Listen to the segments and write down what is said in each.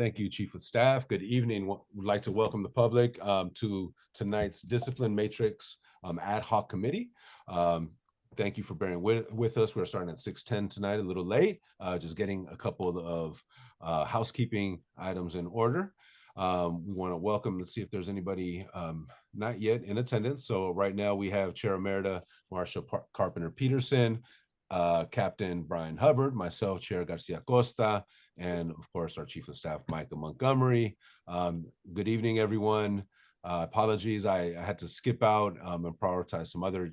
Thank you, Chief of Staff. Good evening. Would like to welcome the public to tonight's Discipline Matrix Ad Hoc Committee. Thank you for bearing with us. We're starting at 6:10 tonight, a little late, just getting a couple of housekeeping items in order. We want to welcome, let's see if there's anybody not yet in attendance. So right now we have Chair Emerita Marcia Carpenter Peterson, Captain Brian Hubbard, myself, Chair Garcia Costa, and of course our Chief of Staff, Micah Montgomery. Good evening, everyone. Apologies, I had to skip out and prioritize some other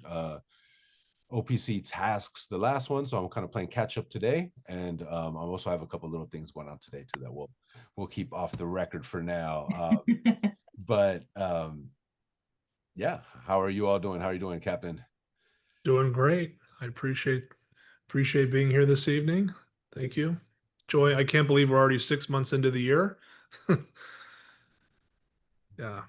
OPC tasks the last one, so I'm kind of playing catch up today, and I also have a couple little things going on today too that we'll keep off the record for now. But yeah, how are you all doing? How are you doing, Captain? Doing great. I appreciate being here this evening. Thank you. Joy, I can't believe we're already 6 months into the year. Yeah.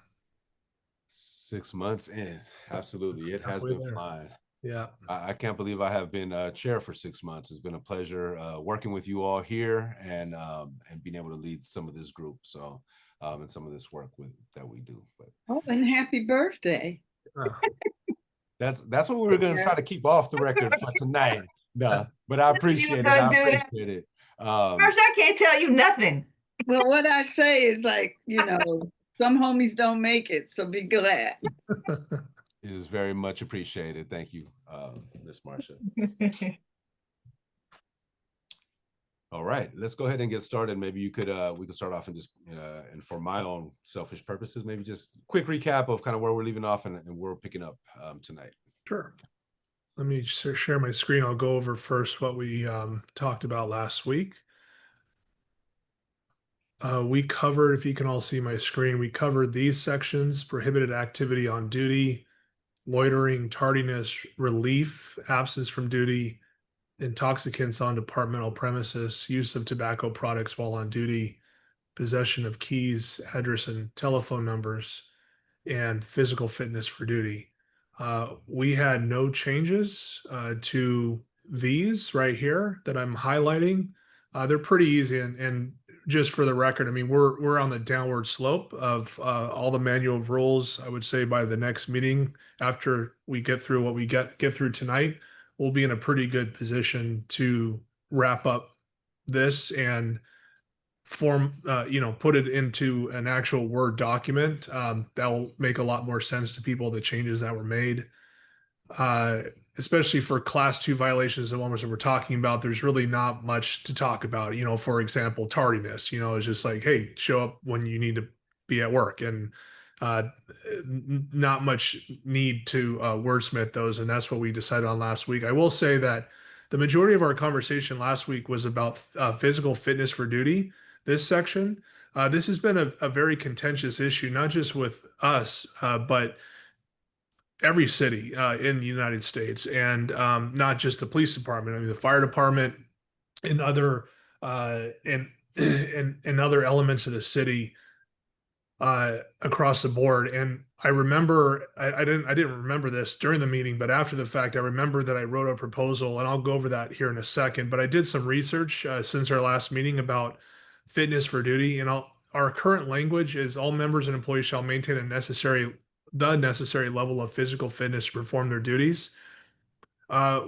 6 months in, absolutely. It has Halfway been there. flying. Yeah. I can't believe I have been chair for 6 months. It's been a pleasure working with you all here and being able to lead some of this group. So and some of this work that we do. But oh, and happy birthday! That's what we were going to try to keep off the record for tonight. No, but I appreciate it. I appreciate it. First, I can't tell you nothing. Well, what I say is like, some homies don't make it, so be glad. It is very much appreciated. Thank you, Miss Marcia. All right, let's go ahead and get started. Maybe you could we could start off and just and for my own selfish purposes, maybe just quick recap of kind of where we're leaving off and where we're picking up tonight. Sure. Let me share my screen. I'll go over first what we talked about last week. We covered, if you can all see my screen, we covered these sections: prohibited activity on duty, loitering, tardiness, relief, absence from duty, intoxicants on departmental premises, use of tobacco products while on duty, possession of keys, address and telephone numbers, and physical fitness for duty. We had no changes to these right here that I'm highlighting. They're pretty easy, and just for the record, I mean, we're on the downward slope of all the manual rules. I would say by the next meeting, after we get through what we get through tonight, we'll be in a pretty good position to wrap up this and put it into an actual Word document that will make a lot more sense to people, the changes that were made. Especially for class 2 violations, the ones that we're talking about, there's really not much to talk about. For example, tardiness, it's just like, hey, show up when you need to be at work, and not much need to wordsmith those. And that's what we decided on last week. I will say that the majority of our conversation last week was about physical fitness for duty. This section, this has been a very contentious issue, not just with us, but every city in the United States, and not just the police department. I mean, the fire department and other and other elements of the city across the board. And I remember, I didn't remember this during the meeting, but after the fact, I remember that I wrote a proposal, and I'll go over that here in a second. But I did some research since our last meeting about fitness for duty, and our current language is all members and employees shall maintain the necessary level of physical fitness to perform their duties. I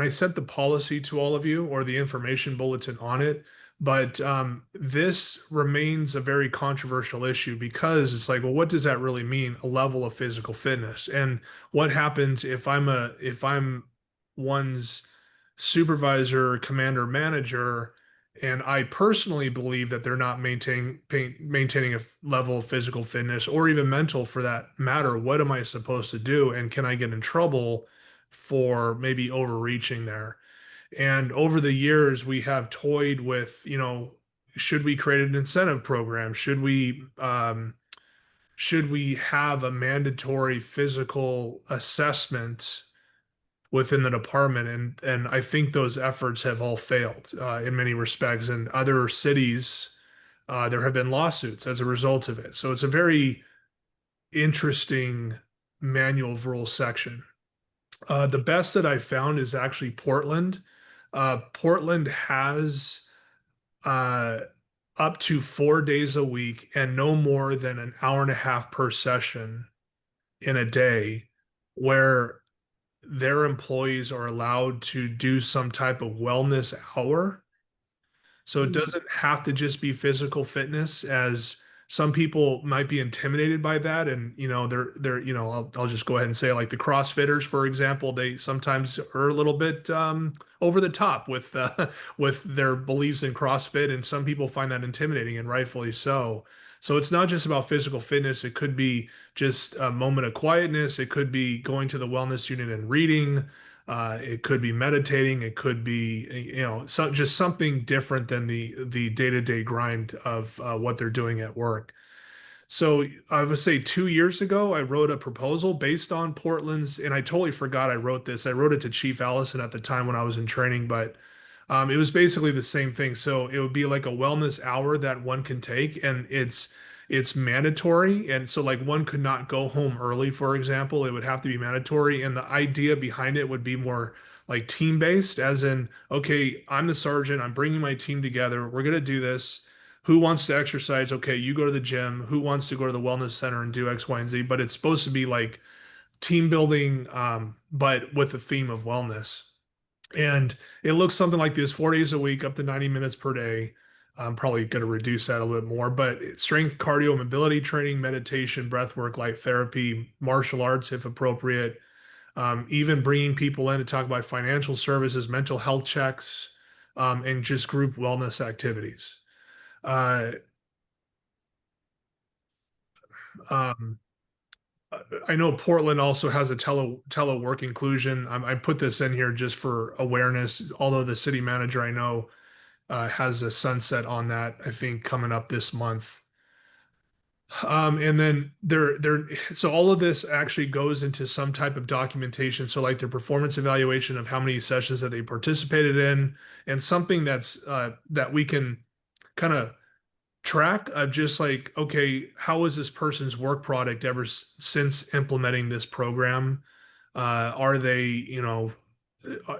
sent the policy to all of you, or the information bulletin on it, but this remains a very controversial issue, because it's like, well, what does that really mean, a level of physical fitness? And what happens if I'm one's supervisor, commander, manager, and I personally believe that they're not maintaining a level of physical fitness, or even mental for that matter? What am I supposed to do? And can I get in trouble for maybe overreaching there? And over the years, we have toyed with, should we create an incentive program? Should we have a mandatory physical assessment within the department? And I think those efforts have all failed in many respects. In other cities, there have been lawsuits as a result of it. So it's a very interesting manual of rules section. The best that I found is actually Portland. Portland has up to 4 days a week and no more than an hour and a half per session in a day, where their employees are allowed to do some type of wellness hour. So it Mm. doesn't have to just be physical fitness, as some people might be intimidated by that. And, I'll just go ahead and say, like the CrossFitters, for example, they sometimes are a little bit over the top with with their beliefs in CrossFit. And some people find that intimidating, and rightfully so. So it's not just about physical fitness. It could be just a moment of quietness. It could be going to the wellness unit and reading. It could be meditating. It could be, just something different than the day-to-day grind of what they're doing at work. So I would say 2 years ago, I wrote a proposal based on Portland's, and I totally forgot I wrote this. I wrote it to Chief Allison at the time when I was in training, but it was basically the same thing. So it would be like a wellness hour that one can take, and it's mandatory. And so like one could not go home early, for example. It would have to be mandatory. And the idea behind it would be more like team based, as in, okay, I'm the sergeant, I'm bringing my team together. We're gonna do this. Who wants to exercise? Okay, you go to the gym. Who wants to go to the wellness center and do X, Y, and Z? But it's supposed to be like team building, but with the theme of wellness. And it looks something like this: 4 days a week, up to 90 minutes per day. I'm probably going to reduce that a little bit more, but strength, cardio, mobility training, meditation, breath work, light therapy, martial arts, if appropriate, even bringing people in to talk about financial services, mental health checks, and just group wellness activities. Uh, um, I know Portland also has a telework inclusion. I put this in here just for awareness, although the city manager I know has a sunset on that, I think, coming up this month. And then so all of this actually goes into some type of documentation. So like their performance evaluation of how many sessions that they participated in, and something that we can kind of track of, just like, okay, how is this person's work product ever since implementing this program? Are they,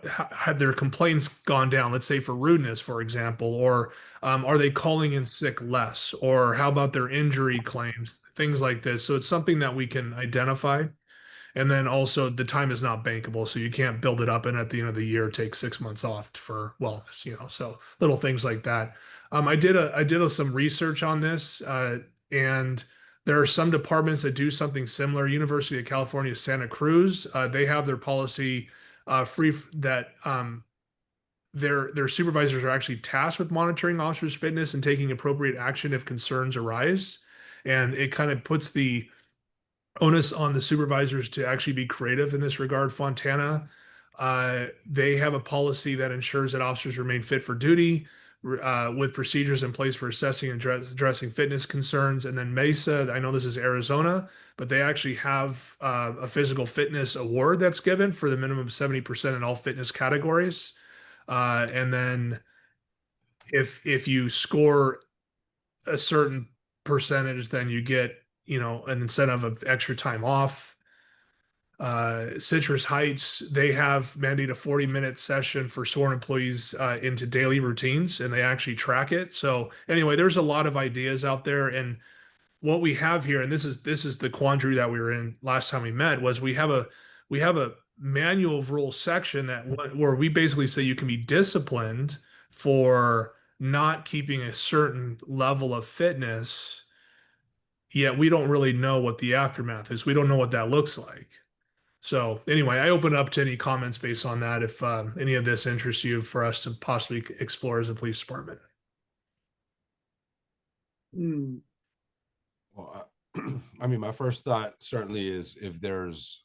have their complaints gone down, let's say for rudeness, for example, or are they calling in sick less? Or how about their injury claims, things like this? So it's something that we can identify. And then also the time is not bankable, so you can't build it up and at the end of the year take 6 months off for wellness, so little things like that. I did some research on this, and there are some departments that do something similar. University of California, Santa Cruz, they have their policy that their supervisors are actually tasked with monitoring officers' fitness and taking appropriate action if concerns arise. And it kind of puts the onus on the supervisors to actually be creative in this regard. Fontana, they have a policy that ensures that officers remain fit for duty, with procedures in place for assessing and addressing fitness concerns. And then Mesa, I know this is Arizona, but they actually have a physical fitness award that's given for the minimum of 70% in all fitness categories. And then if you score a certain percentage, then you get, an incentive of extra time off. Citrus Heights, they have mandated a 40-minute session for sworn employees into daily routines, and they actually track it. So anyway, there's a lot of ideas out there, and what we have here, and this is the quandary that we were in last time we met, was we have a manual of rules section where we basically say you can be disciplined for not keeping a certain level of fitness, yet we don't really know what the aftermath is. We don't know what that looks like. So anyway, I open up to any comments based on that if any of this interests you, for us to possibly explore as a police department. Mm. Well, I mean, my first thought certainly is, if there's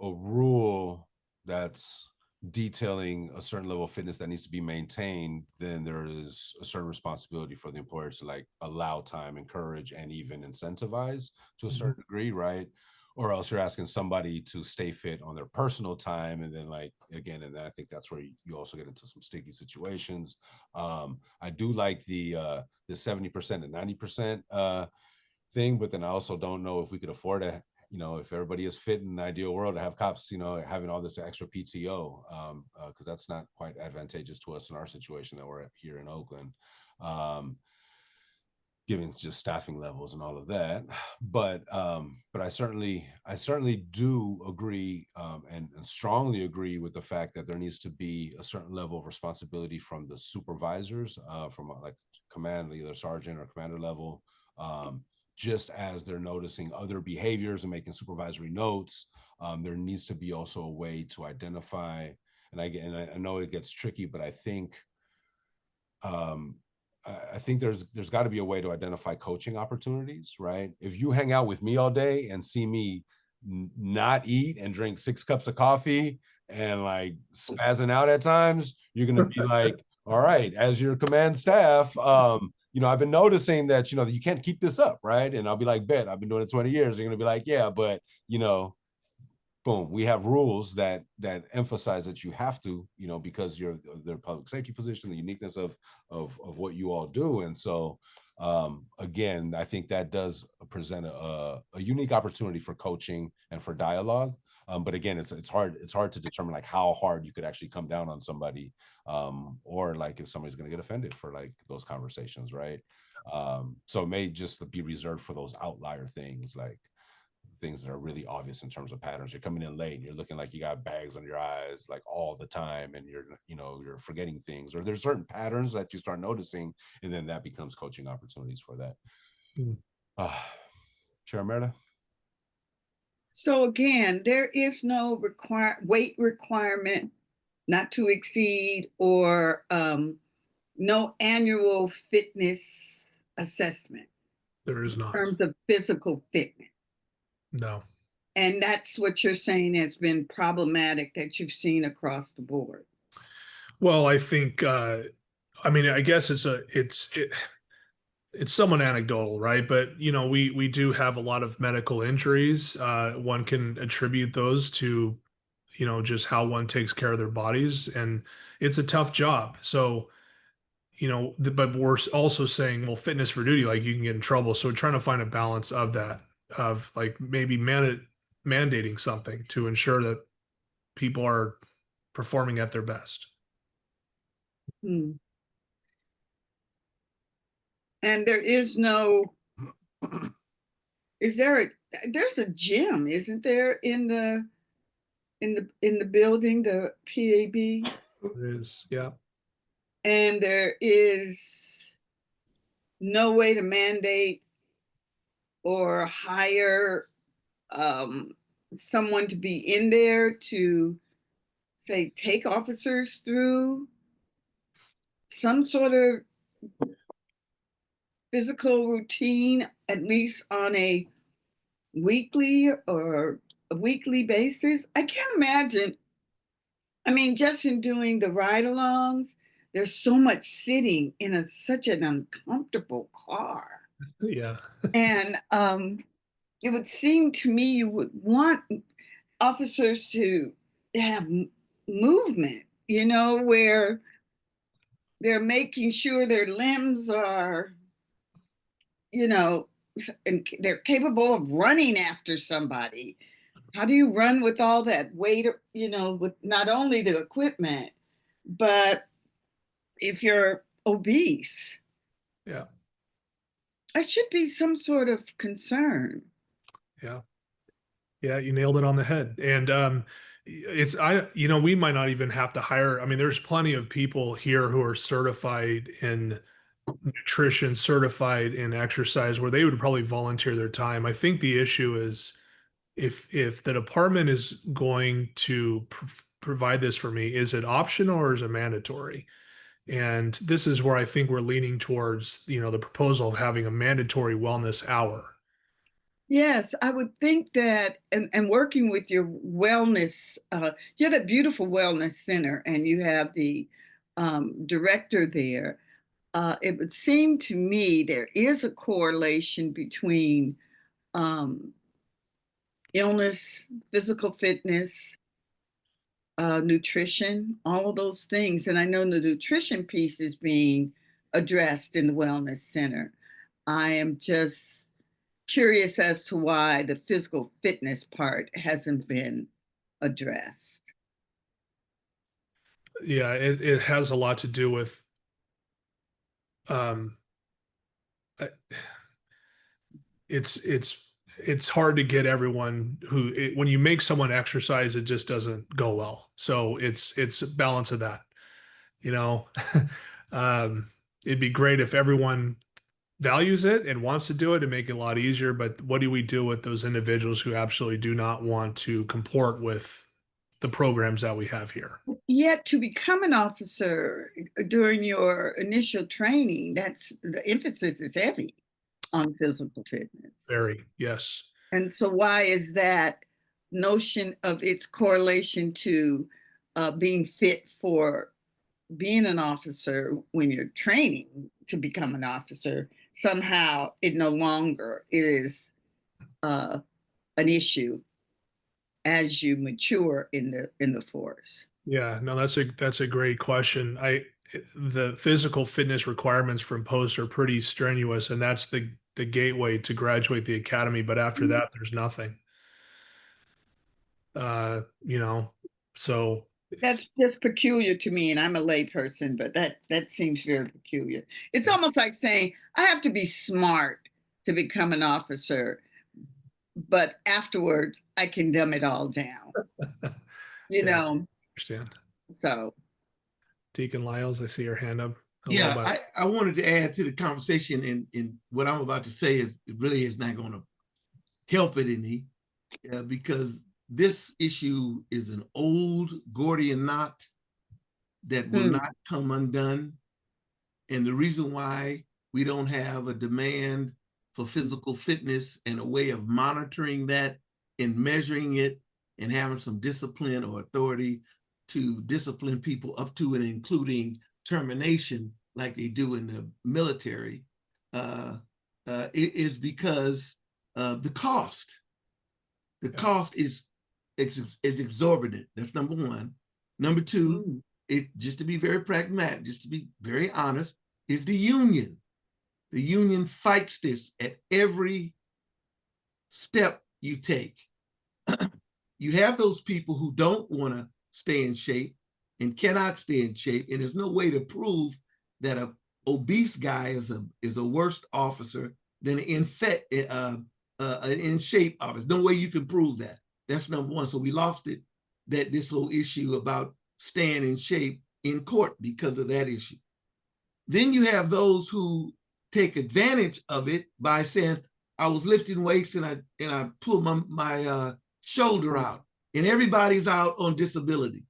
a rule that's detailing a certain level of fitness that needs to be maintained, then there is a certain responsibility for the employers to like allow time, encourage, and even incentivize to a certain degree, right? Or else you're asking somebody to stay fit on their personal time, and then like again, and then I think that's where you also get into some sticky situations. I do like the 70% and 90% thing, but then I also don't know if we could afford to, if everybody is fit in an ideal world, to have cops, having all this extra PTO, because that's not quite advantageous to us in our situation that we're at here in Oakland. given just staffing levels and all of that. But I certainly do agree, and strongly agree with the fact that there needs to be a certain level of responsibility from the supervisors, from like command, either sergeant or commander level, just as they're noticing other behaviors and making supervisory notes. There needs to be also a way to identify, and I know it gets tricky, but I think there's got to be a way to identify coaching opportunities, right? If you hang out with me all day and see me not eat and drink 6 cups of coffee and like spazzing out at times, you're going to be like, all right, as your command staff, I've been noticing that, that you can't keep this up, right? And I'll be like, bet, I've been doing it 20 years. You're going to be like, yeah, but, boom, we have rules that emphasize that you have to, because you're the public safety position, the uniqueness of what you all do. And so again, I think that does present a unique opportunity for coaching and for dialogue. But again, it's hard to determine like how hard you could actually come down on somebody, or like if somebody's going to get offended for like those conversations, right? So it may just be reserved for those outlier things, like things that are really obvious in terms of patterns. You're coming in late and you're looking like you got bags under your eyes like all the time, and you're forgetting things, or there's certain patterns that you start noticing, and then that becomes coaching opportunities for that. Chair Merida? So again, there is no weight requirement, not to exceed, or no annual fitness assessment. There is not. In terms of physical fitness. No. And that's what you're saying has been problematic that you've seen across the board. Well, I think, I guess it's somewhat anecdotal, right? But we do have a lot of medical injuries. One can attribute those to, just how one takes care of their bodies, and it's a tough job. So, but we're also saying, well, fitness for duty, like you can get in trouble. So we're trying to find a balance of that, of like maybe mandating something to ensure that people are performing at their best. And there is no, there's a gym, isn't there, in the building, the PAB? It is, yeah. And there is no way to mandate or hire someone to be in there to, say, take officers through some sort of physical routine, at least on a weekly basis. I can't imagine. I mean, just in doing the ride-alongs, there's so much sitting in such an uncomfortable car. Yeah. And it would seem to me you would want officers to have movement, where they're making sure their limbs are, and they're capable of running after somebody. How do you run with all that weight, with not only the equipment, but if you're obese? Yeah. That should be some sort of concern. Yeah. Yeah, you nailed it on the head. And we might not even have to hire. I mean, there's plenty of people here who are certified in nutrition, certified in exercise, where they would probably volunteer their time. I think the issue is if the department is going to provide this for me, is it optional or is it mandatory? And this is where I think we're leaning towards, the proposal of having a mandatory wellness hour. Yes, I would think that, and working with your wellness, you have that beautiful wellness center, and you have the director there. It would seem to me there is a correlation between illness, physical fitness, nutrition, all of those things. And I know the nutrition piece is being addressed in the wellness center. I am just curious as to why the physical fitness part hasn't been addressed. Yeah, it has a lot to do with it's hard to get everyone when you make someone exercise, it just doesn't go well. So it's a balance of that, you know. It'd be great if everyone values it and wants to do it and make it a lot easier. But what do we do with those individuals who absolutely do not want to comport with the programs that we have here? Yet to become an officer during your initial training, that's the emphasis is heavy on physical fitness. Very, yes. And so why is that notion of its correlation to being fit for being an officer when you're training to become an officer, somehow it no longer is an issue as you mature in the force? Yeah, no, that's a great question. The physical fitness requirements from post are pretty strenuous, and that's the gateway to graduate the academy. But after that, there's nothing. You know, so That's just peculiar to me, and I'm a lay person, but that seems very peculiar. It's almost like saying I have to be smart to become an officer, but afterwards I can dumb it all down. You Yeah. know, understand. so Deacon Lyles, I see your hand up. Hello, Yeah, bud. I wanted to add to the conversation, and what I'm about to say is it really is not going to help it any, because this issue is an old Gordian knot that will not come undone. And the reason why we don't have a demand for physical fitness and a way of monitoring that and measuring it and having some discipline or authority to discipline people up to and including termination like they do in the military, it is because the cost. The cost is exorbitant. That's number one. Number two, just to be very pragmatic, just to be very honest, is the union. The union fights this at every step you take. You have those people who don't want to stay in shape and cannot stay in shape, and there's no way to prove that an obese guy is a worse officer than an in shape officer. No way you can prove that. That's number one. So we lost it, this whole issue about staying in shape in court because of that issue. Then you have those who take advantage of it by saying, I was lifting weights and I pulled my shoulder out, and everybody's out on disability.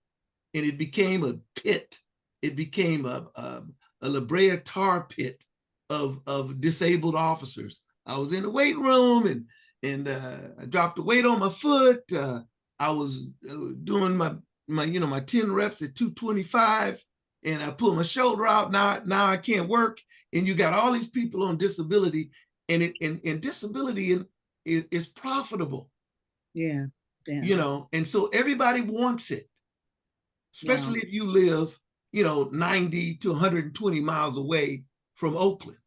And it became a pit. It became a La Brea tar pit of disabled officers. I was in the weight room and I dropped the weight on my foot. I was doing my 10 reps at 225, and I pulled my shoulder out. Now I can't work. And you got all these people on disability, and disability is profitable. yeah. And so everybody wants it, especially if you live 90 to 120 miles away from Oakland.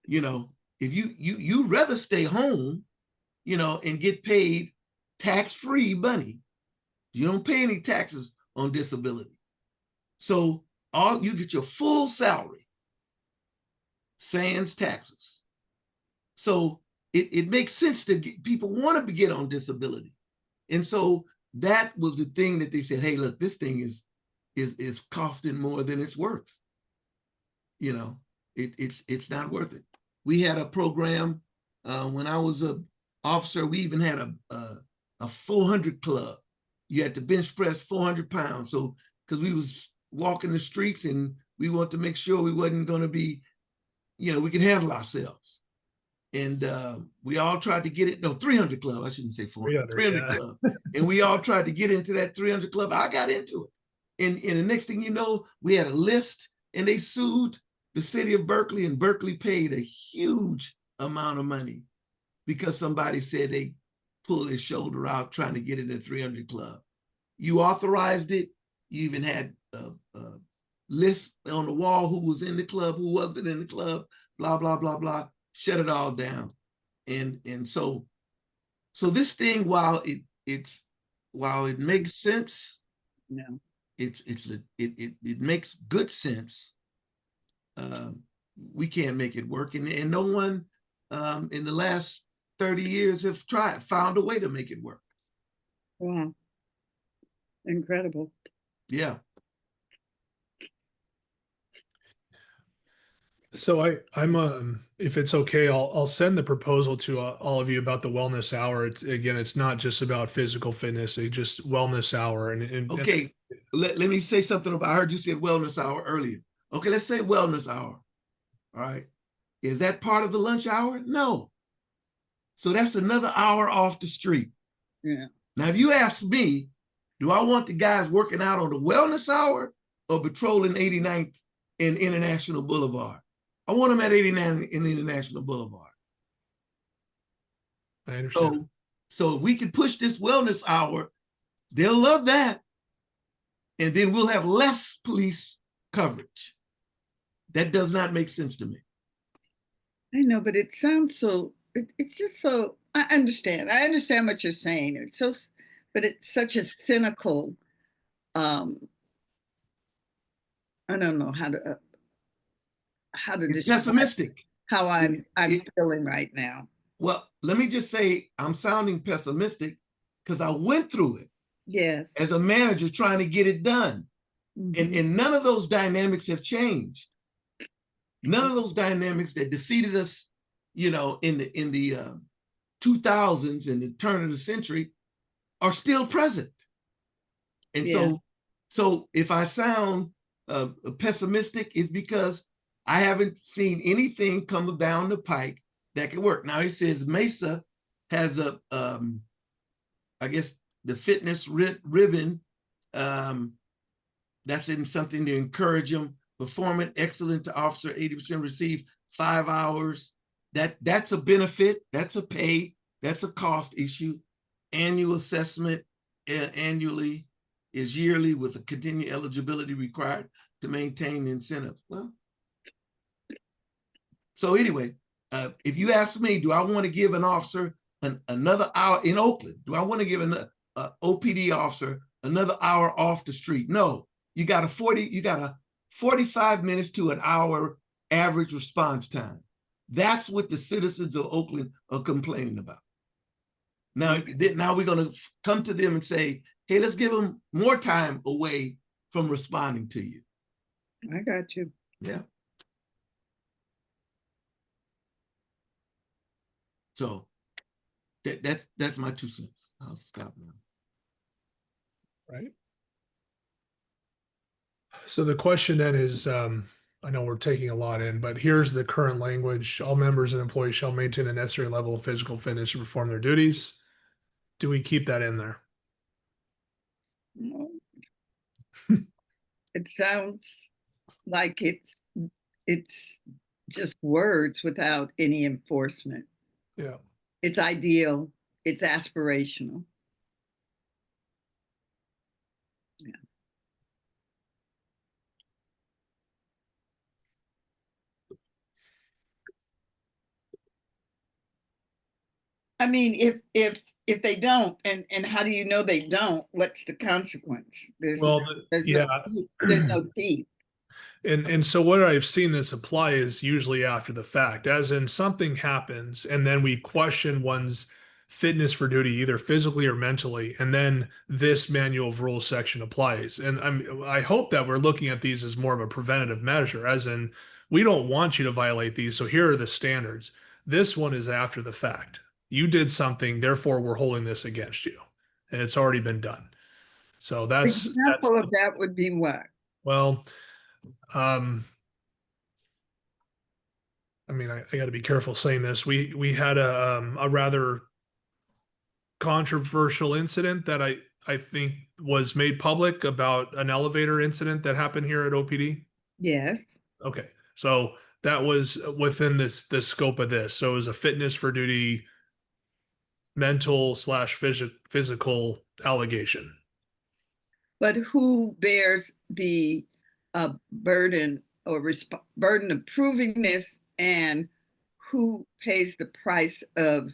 If you rather stay home, and get paid tax-free money. You don't pay any taxes on disability. So you get your full salary, sans taxes. So it makes sense to people want to get on disability. And so that was the thing that they said, hey, look, this thing is costing more than it's worth. It's not worth it. We had a program when I was an officer. We even had a 400 club. You had to bench press 400 pounds. So because we was walking the streets and we wanted to make sure we wasn't going to be, we could handle ourselves. And we all tried to get it. No, 300 club. I shouldn't say 400. 300 club. And we all tried to get into that 300 club. I got into it. And the next thing you know, we had a list, and they sued the city of Berkeley, and Berkeley paid a huge amount of money because somebody said they pulled his shoulder out trying to get in the 300 club. You authorized it. You even had a list on the wall who was in the club, who wasn't in the club, blah, blah, blah, blah. Shut it all down. And so this thing, while it makes sense, it makes good sense. we can't make it work. And no one in the last 30 years have found a way to make it work. Wow. Incredible. Yeah. So I'm if it's okay, I'll send the proposal to all of you about the wellness hour. It's not just about physical fitness, it's just wellness hour. And Okay, let me say something about, I heard you said wellness hour earlier. Okay, let's say wellness hour. All right. Is that part of the lunch hour? No. So that's another hour off the street. Yeah. Now, if you ask me, do I want the guys working out on the wellness hour or patrolling 89th and International Boulevard? I want them at 89 in International Boulevard. I understand. So if we can push this wellness hour, they'll love that. And then we'll have less police coverage. That does not make sense to me. I know, but it sounds so, it's just so, I understand what you're saying. It's so, but it's such a cynical, I don't know how to It's describe pessimistic. how I'm feeling right now. Well, let me just say I'm sounding pessimistic because I went through it. Yes. As a manager trying to get it done. Mm-hmm. And none of those dynamics have changed. None of those dynamics that defeated us, in the 2000s and the turn of the century are still present. And so if I sound pessimistic, it's because I haven't seen anything come down the pike that could work. Now he says Mesa has I guess the fitness ribbon, that's in something to encourage them. Performance excellent to officer, 80% receive 5 hours. That's a benefit, that's a pay, that's a cost issue. Annual assessment annually is yearly with a continued eligibility required to maintain the incentive. Well, so anyway, if you ask me, do I want to give an officer another hour in Oakland? Do I want to give an OPD officer another hour off the street? No, you got a 45 minutes to an hour average response time. That's what the citizens of Oakland are complaining about. Now we're going to come to them and say, hey, let's give them more time away from responding to you. I got you. Yeah. So that's my 2 cents. I'll stop now. Right. So the question then is, I know we're taking a lot in, but here's the current language. All members and employees shall maintain the necessary level of physical fitness to perform their duties. Do we keep that in there? No. It sounds like it's just words without any enforcement. Yeah. It's ideal. It's aspirational. Yeah. I mean, if they don't, and how do you know they don't? What's the consequence? There's no teeth. And so what I've seen this apply is usually after the fact, as in something happens and then we question one's fitness for duty, either physically or mentally, and then this manual of rules section applies. And I hope that we're looking at these as more of a preventative measure, as in we don't want you to violate these, so here are the standards. This one is after the fact. You did something, therefore we're holding this against you, and it's already been done. So that's example of that would be what? Well, I mean, I got to be careful saying this. We had a rather controversial incident that I think was made public about an elevator incident that happened here at OPD. Yes. Okay, so that was within the scope of this. So it was a fitness for duty, mental / physical allegation. But who bears the burden or burden of proving this, and who pays the price of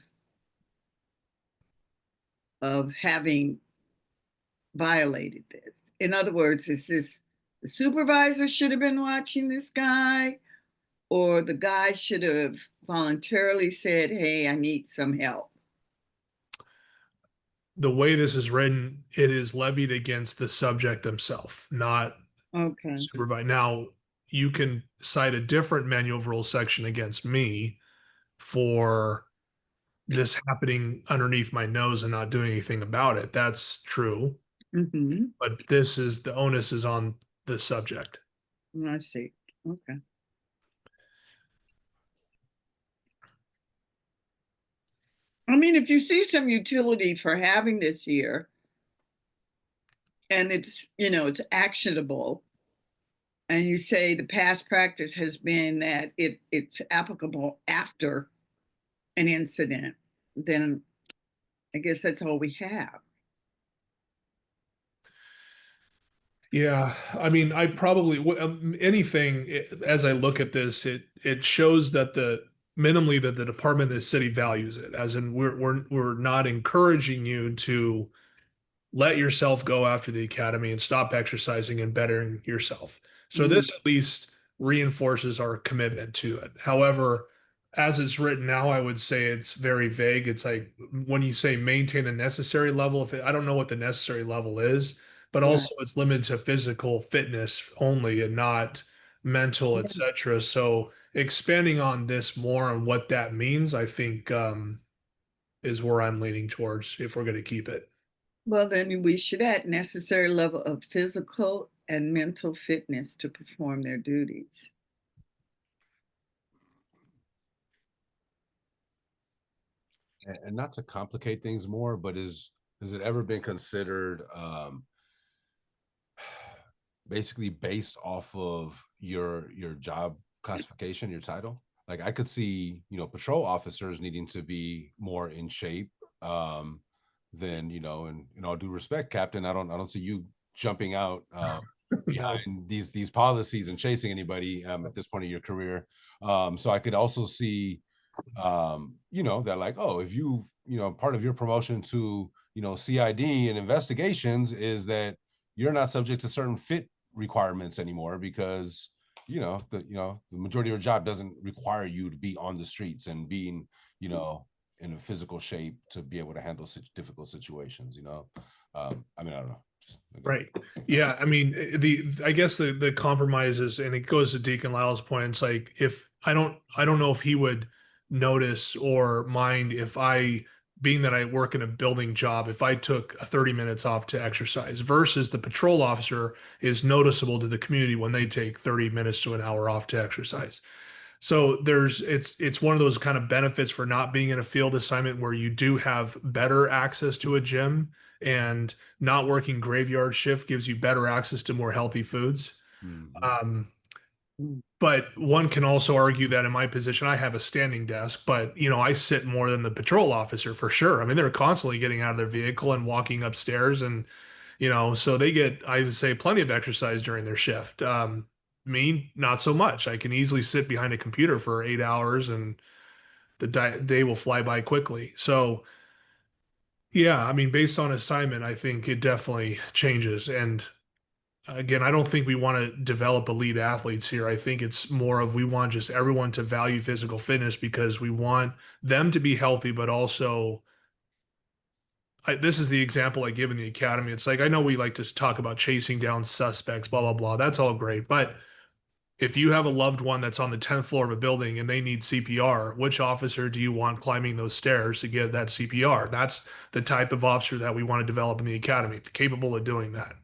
having violated this? In other words, is this the supervisor should have been watching this guy, or the guy should have voluntarily said, hey, I need some help? The way this is written, it is levied against the subject himself, not Okay. supervised. Now, you can cite a different manual of rules section against me for this happening underneath my nose and not doing anything about it. That's true. Mm-hmm. But this is the onus is on the subject. I see. Okay. I mean, if you see some utility for having this here and it's, it's actionable, and you say the past practice has been that it's applicable after an incident, then I guess that's all we have. Yeah, I mean, I probably anything as I look at this, it shows that the minimally that the department of the city values it, as in we're not encouraging you to let yourself go after the academy and stop exercising and bettering yourself. So this at least reinforces our commitment to it. However, as it's written now, I would say it's very vague. It's like when you say maintain the necessary level, I don't know what the necessary level is, but Right. also it's limited to physical fitness only and not mental, etc. So expanding on this more and what that means, I think is where I'm leaning towards if we're going to keep it. Well, then we should add necessary level of physical and mental fitness to perform their duties. And not to complicate things more, but has it ever been considered basically based off of your job classification, your title? Like I could see, patrol officers needing to be more in shape than, and in all due respect, Captain, I don't see you jumping out behind these policies and chasing anybody at this point of your career. So I could also see that like, oh, if part of your promotion to, CID and investigations is that you're not subject to certain fit requirements anymore because, the majority of your job doesn't require you to be on the streets and being, in a physical shape to be able to handle such difficult situations, I mean, I don't know. Right. Yeah. I mean, I guess the compromises, and it goes to Deacon Lyle's point. It's like, if I don't know if he would notice or mind if being that I work in a building job, if I took 30 minutes off to exercise versus the patrol officer is noticeable to the community when they take 30 minutes to an hour off to exercise. So it's one of those kind of benefits for not being in a field assignment where you do have better access to a gym, and not working graveyard shift gives you better access to more healthy foods. But one can also argue that in my position, I have a standing desk, but I sit more than the patrol officer for sure. I mean, they're constantly getting out of their vehicle and walking upstairs, and so they get, I would say, plenty of exercise during their shift. Me, not so much. I can easily sit behind a computer for 8 hours, and the day will fly by quickly. So, yeah, I mean, based on assignment, I think it definitely changes. And again, I don't think we want to develop elite athletes here. I think it's more of we want just everyone to value physical fitness because we want them to be healthy, but also this is the example I give in the academy. It's like, I know we like to talk about chasing down suspects, blah, blah, blah. That's all great. But if you have a loved one that's on the 10th floor of a building and they need CPR, which officer do you want climbing those stairs to give that CPR? That's the type of officer that we want to develop in the academy, capable of doing that.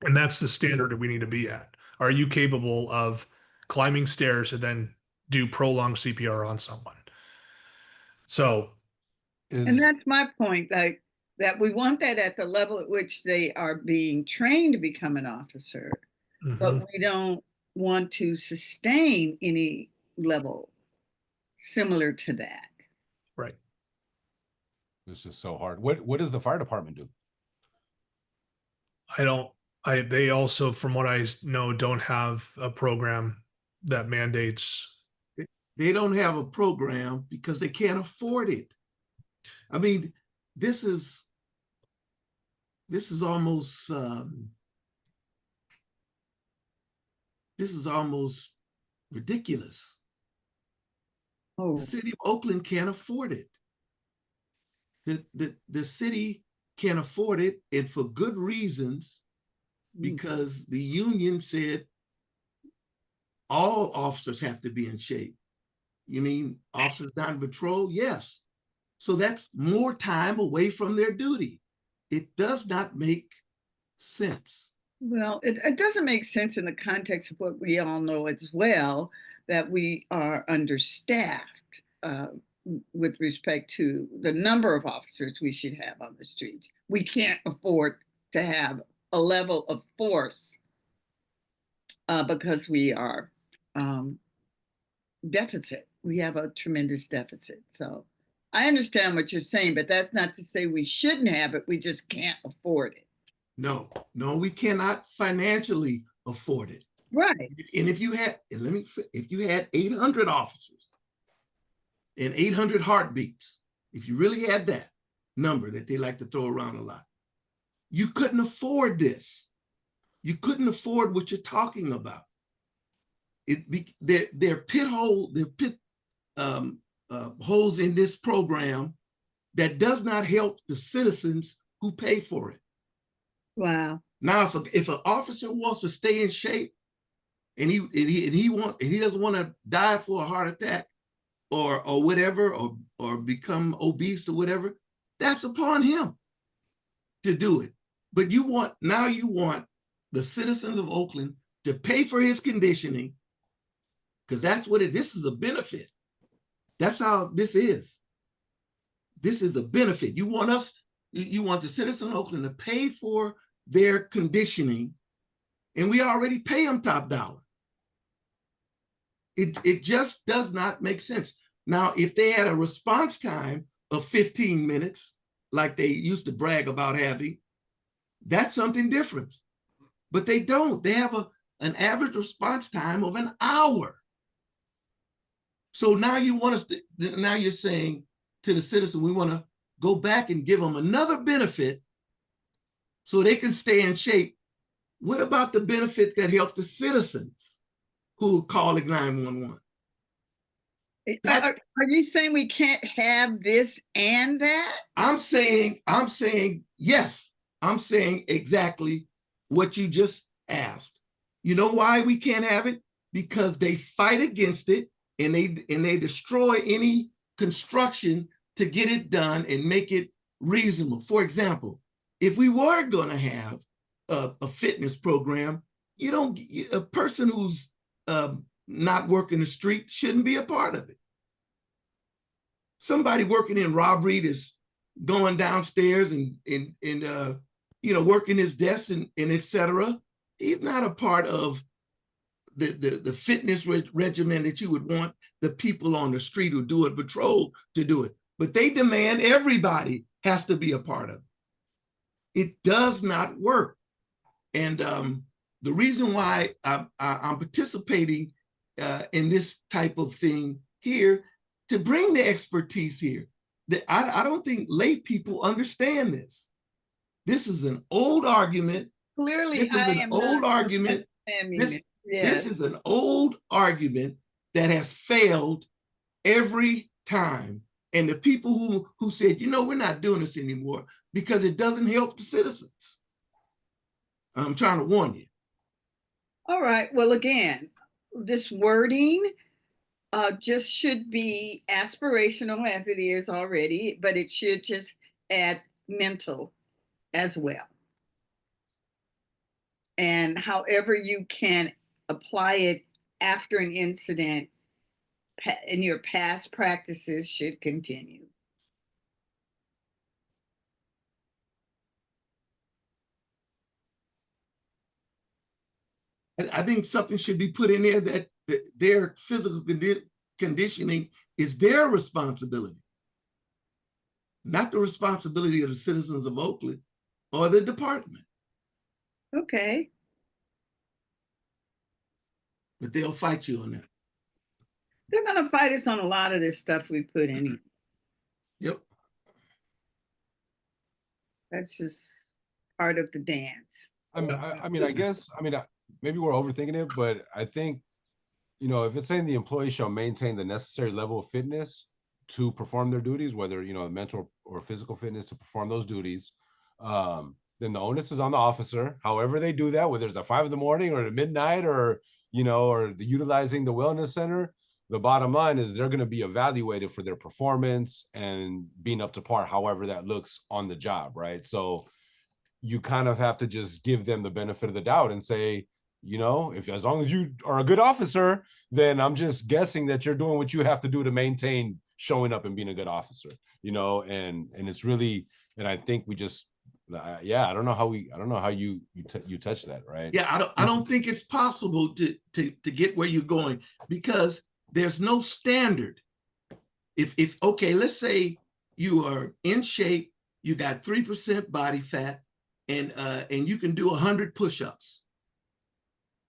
And that's the standard that we need to be at. Are you capable of climbing stairs and then do prolonged CPR on someone? So, and that's my point, like that we want that at the level at which they are being trained to become an officer, but we don't want to sustain any level similar to that. Right. It's just so hard. What does the fire department do? They also, from what I know, don't have a program that mandates. They don't have a program because they can't afford it. I mean, this is almost ridiculous. Oh, The city of Oakland can't afford it. The city can't afford it, and for good reasons, because the union said all officers have to be in shape. You mean officers down patrol? Yes. So that's more time away from their duty. It does not make sense. well, it doesn't make sense in the context of what we all know as well, that we are understaffed with respect to the number of officers we should have on the streets. We can't afford to have a level of force because we are deficit. We have a tremendous deficit. So I understand what you're saying, but that's not to say we shouldn't have it. We just can't afford it. No, we cannot financially afford it. Right. And if you had, if you had 800 officers and 800 heartbeats, if you really had that number that they like to throw around a lot, you couldn't afford this. You couldn't afford what you're talking about. They're pit holes in this program that does not help the citizens who pay for it. Wow. Now, if an officer wants to stay in shape and he doesn't want to die for a heart attack or whatever, or become obese or whatever, that's upon him to do it. But you want the citizens of Oakland to pay for his conditioning, because that's what this is a benefit. That's how this is. This is a benefit. You want the citizens of Oakland to pay for their conditioning, and we already pay them top dollar. It just does not make sense. Now, if they had a response time of 15 minutes, like they used to brag about having, that's something different. But they don't. They have an average response time of an hour. So now now you're saying to the citizen, we want to go back and give them another benefit so they can stay in shape. What about the benefit that helps the citizens who are calling 911? Are you saying we can't have this and that? I'm saying yes. I'm saying exactly what you just asked. You know why we can't have it? Because they fight against it, and they destroy any construction to get it done and make it reasonable. For example, if we were going to have a fitness program, a person who's not working the street shouldn't be a part of it. Somebody working in robbery that's going downstairs and working his desk and etc. He's not a part of the fitness regimen that you would want the people on the street who do a patrol to do it. But they demand everybody has to be a part of it. It does not work. And the reason why I'm participating in this type of thing here, to bring the expertise here, that I don't think lay people understand this. This is an old argument. Clearly, this is an old argument. This is an old argument that has failed every time. And the people who said, we're not doing this anymore because it doesn't help the citizens. I'm trying to warn you. All right. Well, again, this wording just should be aspirational as it is already, but it should just add mental as well. And however you can apply it after an incident in your past practices should continue. I think something should be put in there that their physical conditioning is their responsibility, not the responsibility of the citizens of Oakland or the department. Okay. But they'll fight you on that. They're going to fight us on a lot of this stuff we put in. Yep. That's just part of the dance. I guess maybe we're overthinking it, but I think you know, if it's saying the employee shall maintain the necessary level of fitness to perform their duties, whether, you know, mental or physical fitness to perform those duties, then the onus is on the officer. However they do that, whether it's at 5 a.m. or at midnight, or, you know, or utilizing the wellness center, the bottom line is they're going to be evaluated for their performance and being up to par, however that looks on the job, right? So you kind of have to just give them the benefit of the doubt and say, you know, if as long as you are a good officer, then I'm just guessing that you're doing what you have to do to maintain showing up and being a good officer, you know, and it's really, and I think we just, yeah, I don't know how you touch that, right? Yeah, I don't think it's possible to get where you're going, because there's no standard. If okay, let's say you are in shape, you got 3% body fat, and you can do 100 push-ups.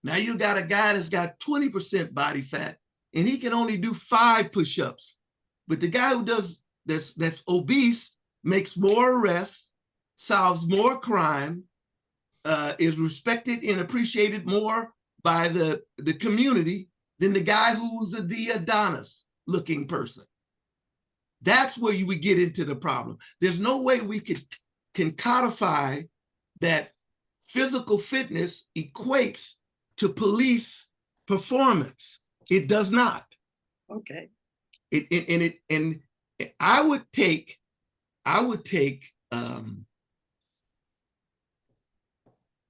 Now you got a guy that's got 20% body fat, and he can only do 5 push-ups. But the guy who does that's obese makes more arrests, solves more crime, is respected and appreciated more by the community than the guy who's the Adonis looking person. That's where you would get into the problem. There's no way we can codify that physical fitness equates to police performance. It does not. Okay. And I would take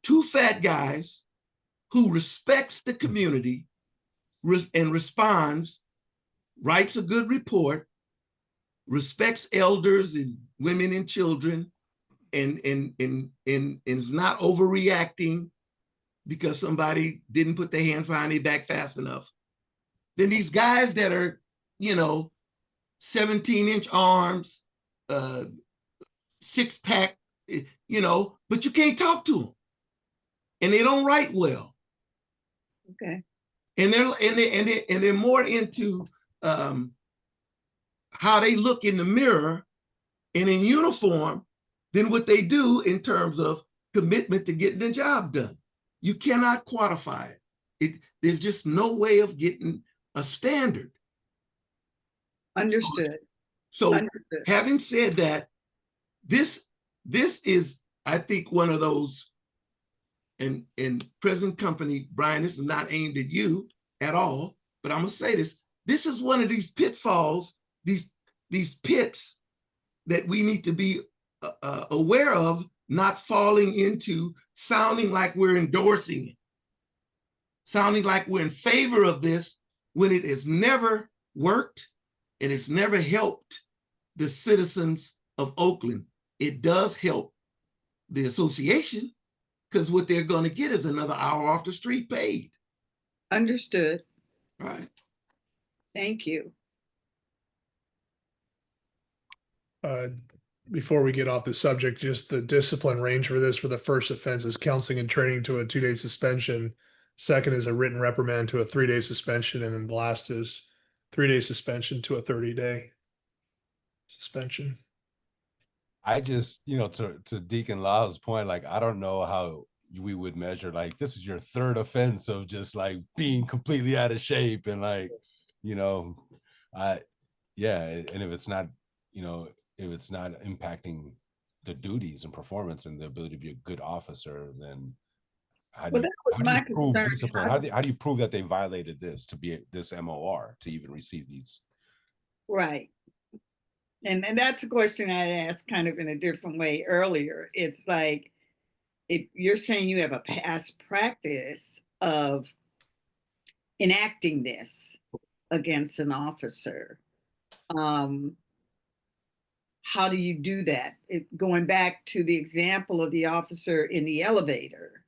two fat guys who respects the community and responds, writes a good report, respects elders and women and children, and is not overreacting because somebody didn't put their hands behind their back fast enough. Then these guys that are, you know, 17-inch arms, 6-pack, you know, but you can't talk to them, and they don't write well. Okay. And they're more into how they look in the mirror and in uniform than what they do in terms of commitment to getting the job done. You cannot quantify it. There's just no way of getting a standard. Understood. So Understood. Having said that, this is, I think, one of those, and President Company, Brian, this is not aimed at you at all, but I'm gonna say this is one of these pitfalls, these pits that we need to be aware of, not falling into, sounding like we're endorsing it, sounding like we're in favor of this when it has never worked and it's never helped the citizens of Oakland. It does help the association, because what they're going to get is another hour off the street paid. Understood. All right. Thank you. Before we get off the subject, just the discipline range for this, for the first offense is counseling and training to a 2-day suspension. Second is a written reprimand to a 3-day suspension. And then the last is 3-day suspension to a 30-day suspension. I just, you know, to Deacon Lyle's point, like, I don't know how we would measure, like, this is your third offense of just like being completely out of shape, and like, you know, yeah, and if it's not, you know, if it's not impacting the duties and performance and the ability to be a good officer, then how do you prove discipline? How do you prove that they violated this to be this MOR to even receive these? Right. And that's a question I asked kind of in a different way earlier. It's like, if you're saying you have a past practice of enacting this against an officer, how do you do that? Going back to the example of the officer in the elevator,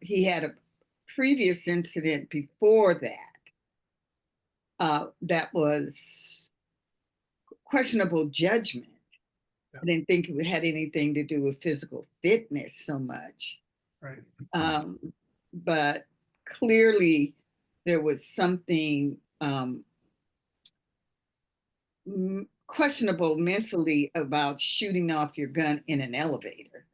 he had a previous incident before that that was questionable judgment. I didn't think it had anything to do with physical fitness so much. Right. But clearly there was something questionable mentally about shooting off your gun in an elevator.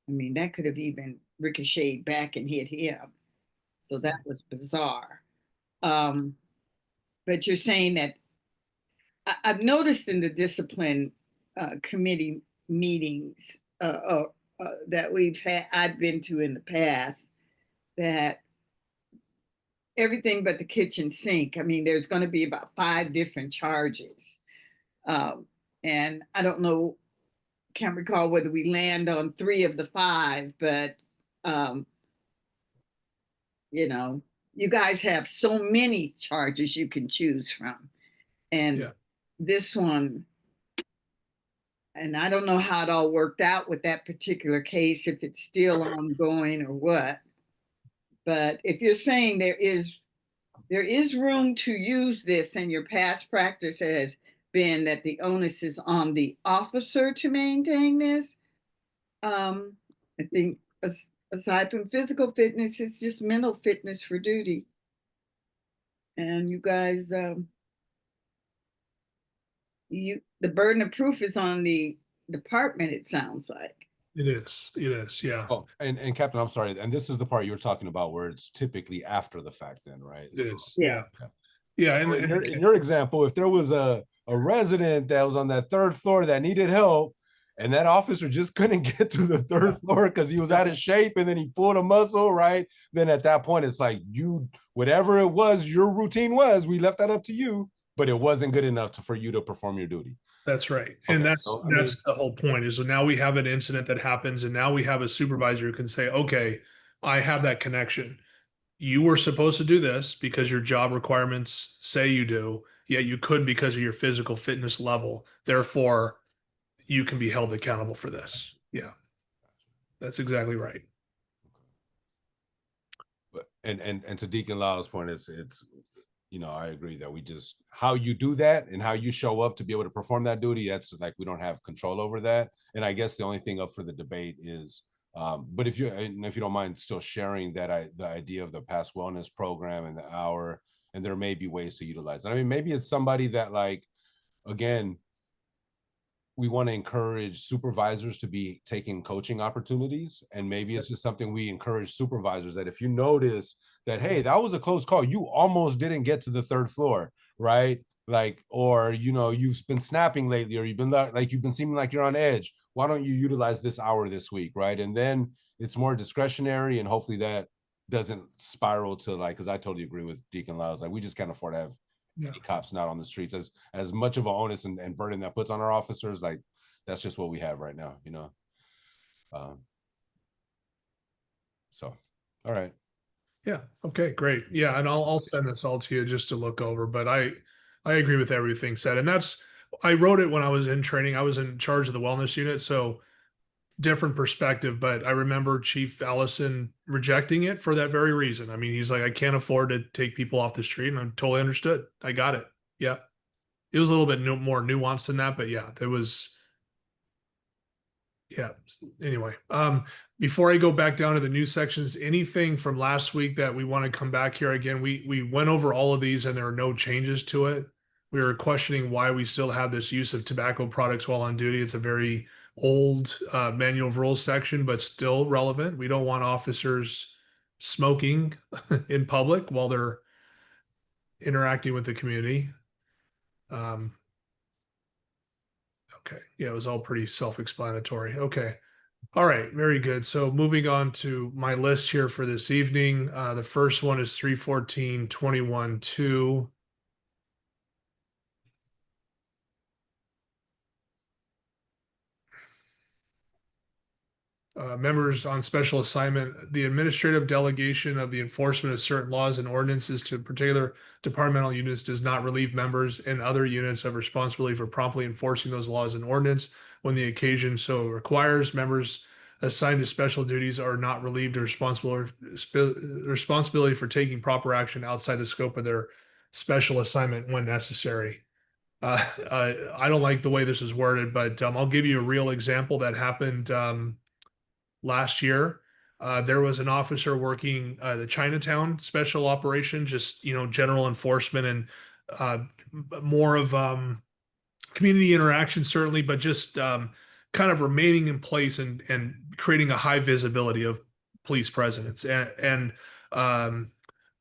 I mean, that could have even ricocheted back and hit him. So that was bizarre. But you're saying that I've noticed in the discipline committee meetings that I've been to in the past, that everything but the kitchen sink. I mean, there's going to be about 5 different charges. And I don't know, can't recall whether we land on 3 of the 5, but you know, you guys have so many charges you can choose from. And this one, and I don't know how it all worked out with that particular case, if it's still ongoing or what. But if you're saying there is room to use this, and your past practice has been that the onus is on the officer to maintain this, I think aside from physical fitness, it's just mental fitness for duty. And you guys, the burden of proof is on the department, it sounds like. It is, yeah. Oh, and Captain, I'm sorry, and this is the part you were talking about where it's typically after the fact then, right? It is, Yeah. Yeah, and in your example, if there was a resident that was on that 3rd floor that needed help, and that officer just couldn't get to the 3rd floor because he was out of shape, and then he pulled a muscle, right? Then at that point, it's like, whatever it was, your routine was, we left that up to you, but it wasn't good enough for you to perform your duty. That's right. And that's the whole point, is now we have an incident that happens, and now we have a supervisor who can say, okay, I have that connection. You were supposed to do this because your job requirements say you do, yet you couldn't because of your physical fitness level. Therefore, you can be held accountable for this. Yeah, that's exactly right. But and to Deacon Lyle's point, it's I agree that how you do that and how you show up to be able to perform that duty, that's like, we don't have control over that. And I guess the only thing up for the debate is, but if you don't mind still sharing that the idea of the past wellness program and the hour, and there may be ways to utilize it. I mean, maybe it's somebody that, like, again, we want to encourage supervisors to be taking coaching opportunities. And maybe it's just something we encourage supervisors that if you notice that, hey, that was a close call, you almost didn't get to the 3rd floor, right? Like, or, you've been snapping lately, or you've been seeming like you're on edge. Why don't you utilize this hour this week, right? And then it's more discretionary, and hopefully that doesn't spiral to, like, because I totally agree with Deacon Lyles, like, we just can't afford to have cops not on the streets, as much of an onus and burden that puts on our officers. Like, that's just what we have right now, so all right. Yeah, okay, great. Yeah, and I'll send this all to you just to look over, but I agree with everything said. And I wrote it when I was in training. I was in charge of the wellness unit, so different perspective, but I remember Chief Allison rejecting it for that very reason. I mean, he's like, I can't afford to take people off the street, and I'm totally understood. I got it. Yeah. It was a little bit more nuanced than that, but yeah, there was. Yeah. Anyway, before I go back down to the news sections, anything from last week that we want to come back here again? We went over all of these, and there are no changes to it. We were questioning why we still have this use of tobacco products while on duty. It's a very old manual of rules section, but still relevant. We don't want officers smoking in public while they're interacting with the community. Okay. Yeah, it was all pretty self-explanatory. Okay. All right. Very good. So moving on to my list here for this evening. The first one is 314-21-2. Members on special assignment, the administrative delegation of the enforcement of certain laws and ordinances to particular departmental units does not relieve members and other units of responsibility for promptly enforcing those laws and ordinance when the occasion so requires. Members assigned to special duties are not relieved of responsibility for taking proper action outside the scope of their special assignment when necessary. I don't like the way this is worded, but I'll give you a real example that happened last year. There was an officer working the Chinatown special operation, just, general enforcement and more of community interaction, certainly, but just kind of remaining in place and creating a high visibility of police presence. And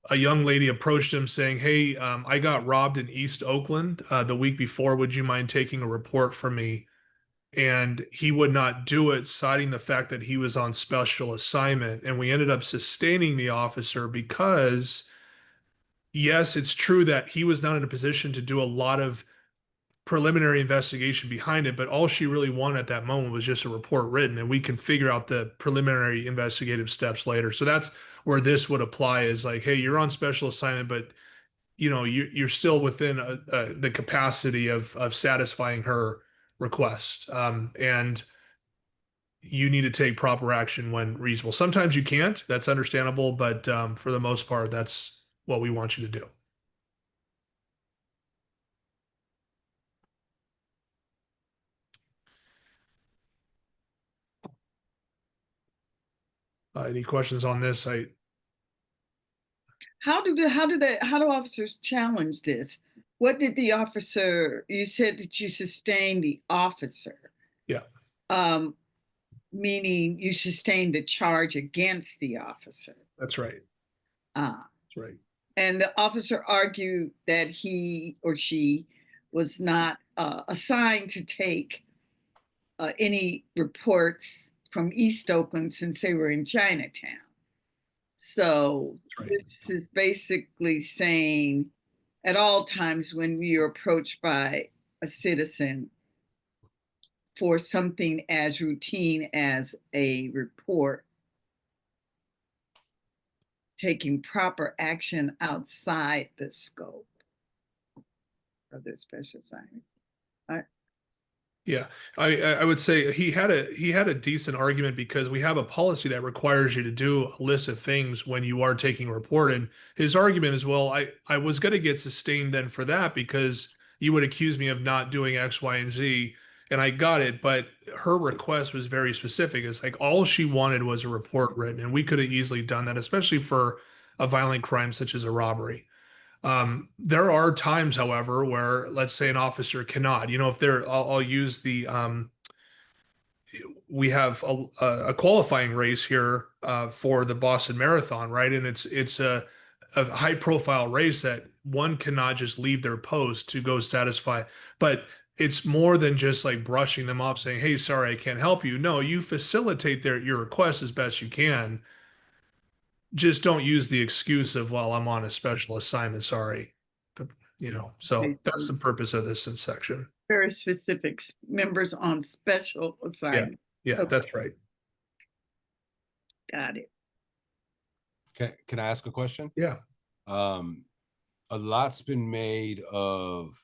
a young lady approached him saying, "Hey, I got robbed in East Oakland the week before. Would you mind taking a report from me?" And he would not do it, citing the fact that he was on special assignment. And we ended up sustaining the officer because, yes, it's true that he was not in a position to do a lot of preliminary investigation behind it, but all she really wanted at that moment was just a report written, and we can figure out the preliminary investigative steps later. So that's where this would apply, is like, hey, you're on special assignment, but you're still within the capacity of satisfying her request, and you need to take proper action when reasonable. Sometimes you can't, that's understandable, but for the most part, that's what we want you to do. Any questions on this? How do officers challenge this? What did the officer, you said that you sustained the officer. Yeah. Meaning you sustained the charge against the officer. That's right. That's right. And the officer argued that he or she was not assigned to take any reports from East Oakland since they were in Chinatown. So right. This is basically saying at all times when you're approached by a citizen for something as routine as a report, taking proper action outside the scope of their special assignments. Yeah, I would say he had a decent argument, because we have a policy that requires you to do a list of things when you are taking a report. And his argument is, well, I was going to get sustained then for that because you would accuse me of not doing X, Y, and Z, and I got it. But her request was very specific. It's like all she wanted was a report written, and we could have easily done that, especially for a violent crime such as a robbery. There are times, however, where let's say an officer cannot, if I'll use we have a qualifying race here for the Boston Marathon, right? And it's a high profile race that one cannot just leave their post to go satisfy, but it's more than just like brushing them off saying, "Hey, sorry, I can't help you." No, you facilitate your request as best you can. Just don't use the excuse of, "Well, I'm on a special assignment, sorry." But, so that's the purpose of this section. Very specific members on special assignment. Yeah, Okay. That's right. Got it. Can I ask a question? Yeah. A lot's been made of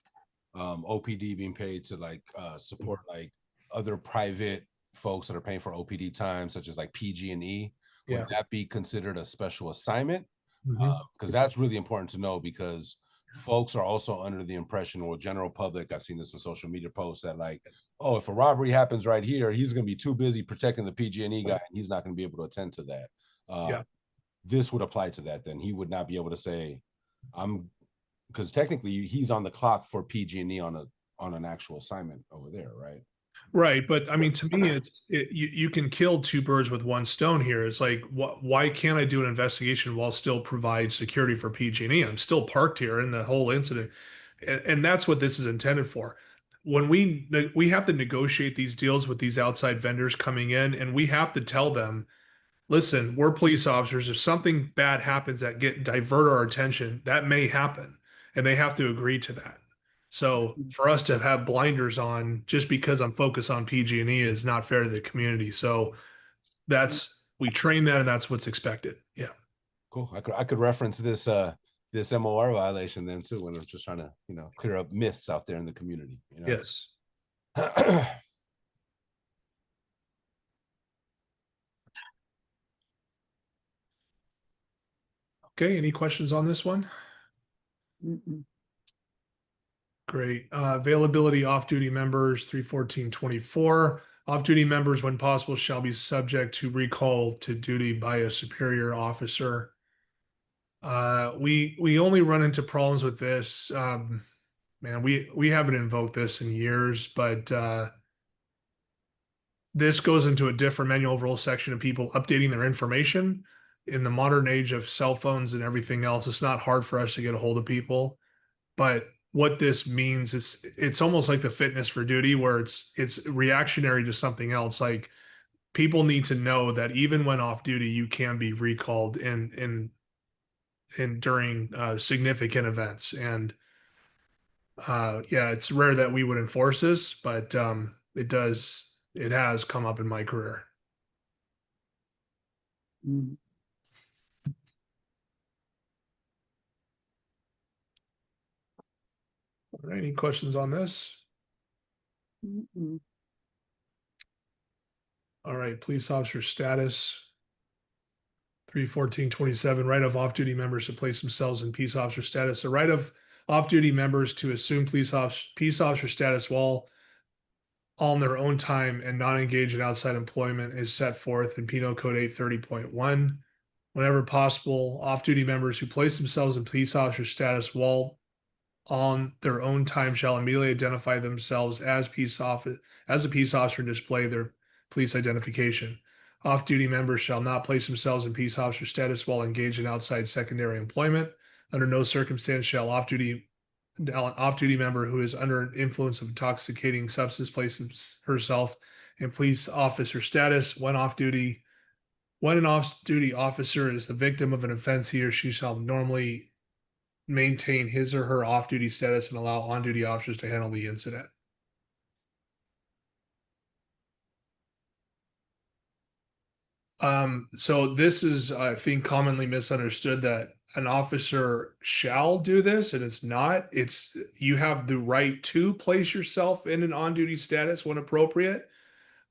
OPD being paid to like support like other private folks that are paying for OPD time, such as like PG&E. Would that be considered a special assignment? Because that's really important to know, because folks are also under the impression, or general public, I've seen this in social media posts, that like, oh, if a robbery happens right here, he's going to be too busy protecting the PG&E guy, and he's not going to be able to attend to that. This would apply to that. Then he would not be able to say, because technically he's on the clock for PG&E on an actual assignment over there, right? Right, but I mean, to me, you can kill two birds with one stone here. It's like, why can't I do an investigation while still provide security for PG&E? I'm still parked here in the whole incident, and that's what this is intended for. When we have to negotiate these deals with these outside vendors coming in, and we have to tell them, listen, we're police officers. If something bad happens that divert our attention, that may happen, and they have to agree to that. So for us to have blinders on just because I'm focused on PG&E is not fair to the community. So we train that, and that's what's expected. Yeah. Cool. I could reference this MOR violation then too, when I'm just trying to, clear up myths out there in the community. Yes. Okay. Any questions on this one? Great. Availability off-duty members, 314.24. Off-duty members, when possible, shall be subject to recall to duty by a superior officer. We only run into problems with this. Man, we haven't invoked this in years, but this goes into a different manual of rules section of people updating their information. in the modern age of cell phones and everything else, it's not hard for us to get a hold of people. But what this means is it's almost like the fitness for duty, where it's reactionary to something else. Like, people need to know that even when off duty, you can be recalled in during significant events. And yeah, it's rare that we would enforce this, but it has come up in my career. Mm. All right, any questions on this? Mm-mm. All right, police officer status. 31427, right of off-duty members to place themselves in peace officer status. The right of off-duty members to assume peace officer status while on their own time and not engage in outside employment is set forth in Penal Code 830.1. Whenever possible, off-duty members who place themselves in police officer status while on their own time shall immediately identify themselves as a peace officer and display their police identification. Off-duty members shall not place themselves in peace officer status while engaged in outside secondary employment. Under no circumstance shall off-duty member who is under influence of intoxicating substance place herself in police officer status when off-duty. When an off-duty officer is the victim of an offense, he or she shall normally maintain his or her off-duty status and allow on-duty officers to handle the incident. So this is, I think, commonly misunderstood, that an officer shall do this, and it's not. It's, you have the right to place yourself in an on-duty status when appropriate,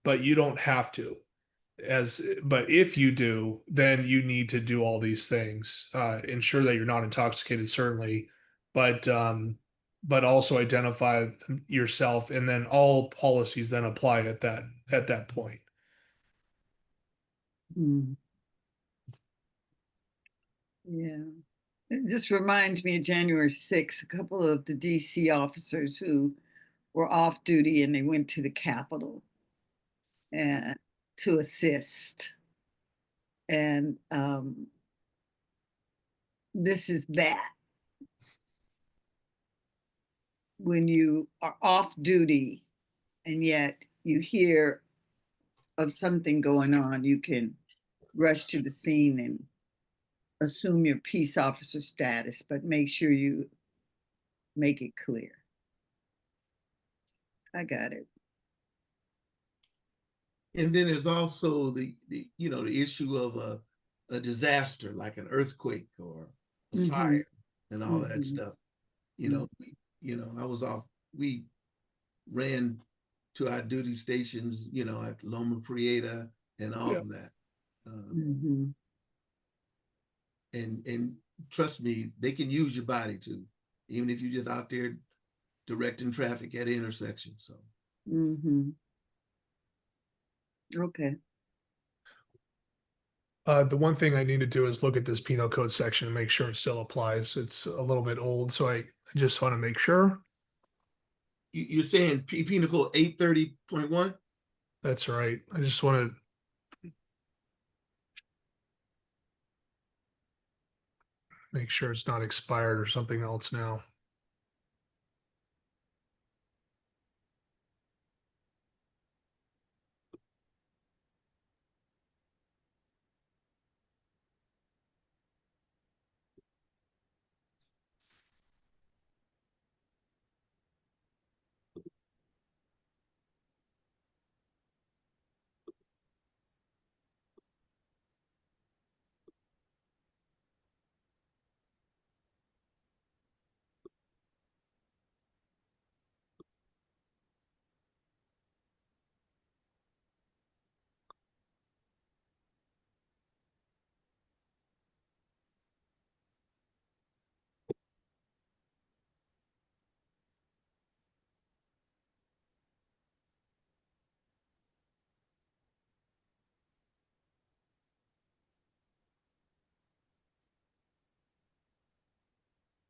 but you don't have to. But if you do, then you need to do all these things. Ensure that you're not intoxicated, certainly, but also identify yourself, and then all policies then apply at that point. Mm. Yeah. It just reminds me of January 6th, a couple of the DC officers who were off duty and they went to the Capitol and to assist. And this is that. When you are off duty and yet you hear of something going on, you can rush to the scene and assume your peace officer status, but make sure you make it clear. I got it. And then there's also the issue of a disaster like an earthquake or a fire and all that stuff. I was off. We ran to our duty stations, at Loma Prieta and all of that. And trust me, they can use your body too, even if you're just out there directing traffic at intersections. So. Okay. The one thing I need to do is look at this penal code section and make sure it still applies. It's a little bit old, so I just want to make sure. You're saying penal code 830.1? That's right. I just want to make sure it's not expired or something else now.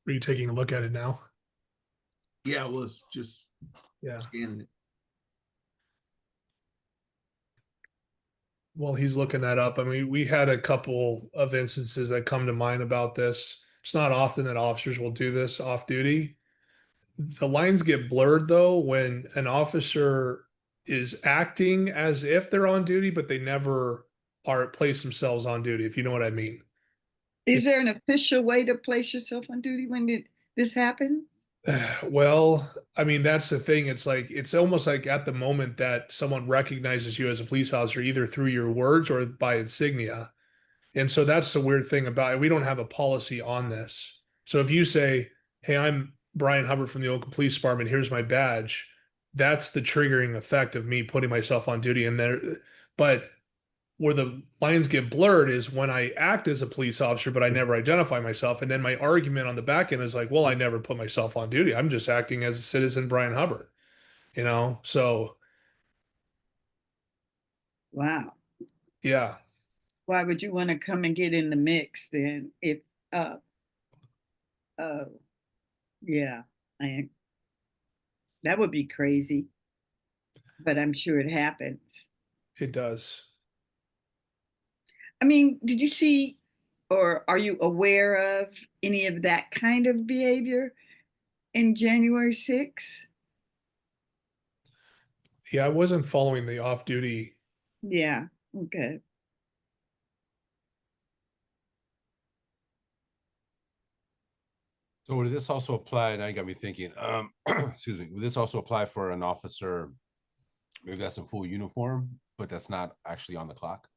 Are you taking a look at it now? Yeah, I was just Yeah. scanning it. Well, he's looking that up. I mean, we had a couple of instances that come to mind about this. It's not often that officers will do this off duty. The lines get blurred though when an officer is acting as if they're on duty, but they never are place themselves on duty, if you know what I mean. Is there an official way to place yourself on duty when this happens? Well, I mean, that's the thing. It's like, it's almost like at the moment that someone recognizes you as a police officer, either through your words or by insignia. And so that's the weird thing about it. We don't have a policy on this. So if you say, hey, I'm Brian Hubbard from the Oakland Police Department, here's my badge, that's the triggering effect of me putting myself on duty. And there, but where the lines get blurred is when I act as a police officer, but I never identify myself. And then my argument on the back end is like, well, I never put myself on duty. I'm just acting as a citizen Brian Hubbard, you know? So Wow. yeah. Why would you want to come and get in the mix then if uh yeah, I that would be crazy. But I'm sure it happens. It does. I mean, did you see or are you aware of any of that kind of behavior in January 6th? Yeah, I wasn't following the off duty. Yeah, okay. So would this also apply, now you got me thinking, excuse me, would this also apply for an officer, maybe that's in full uniform, but that's not actually on the clock?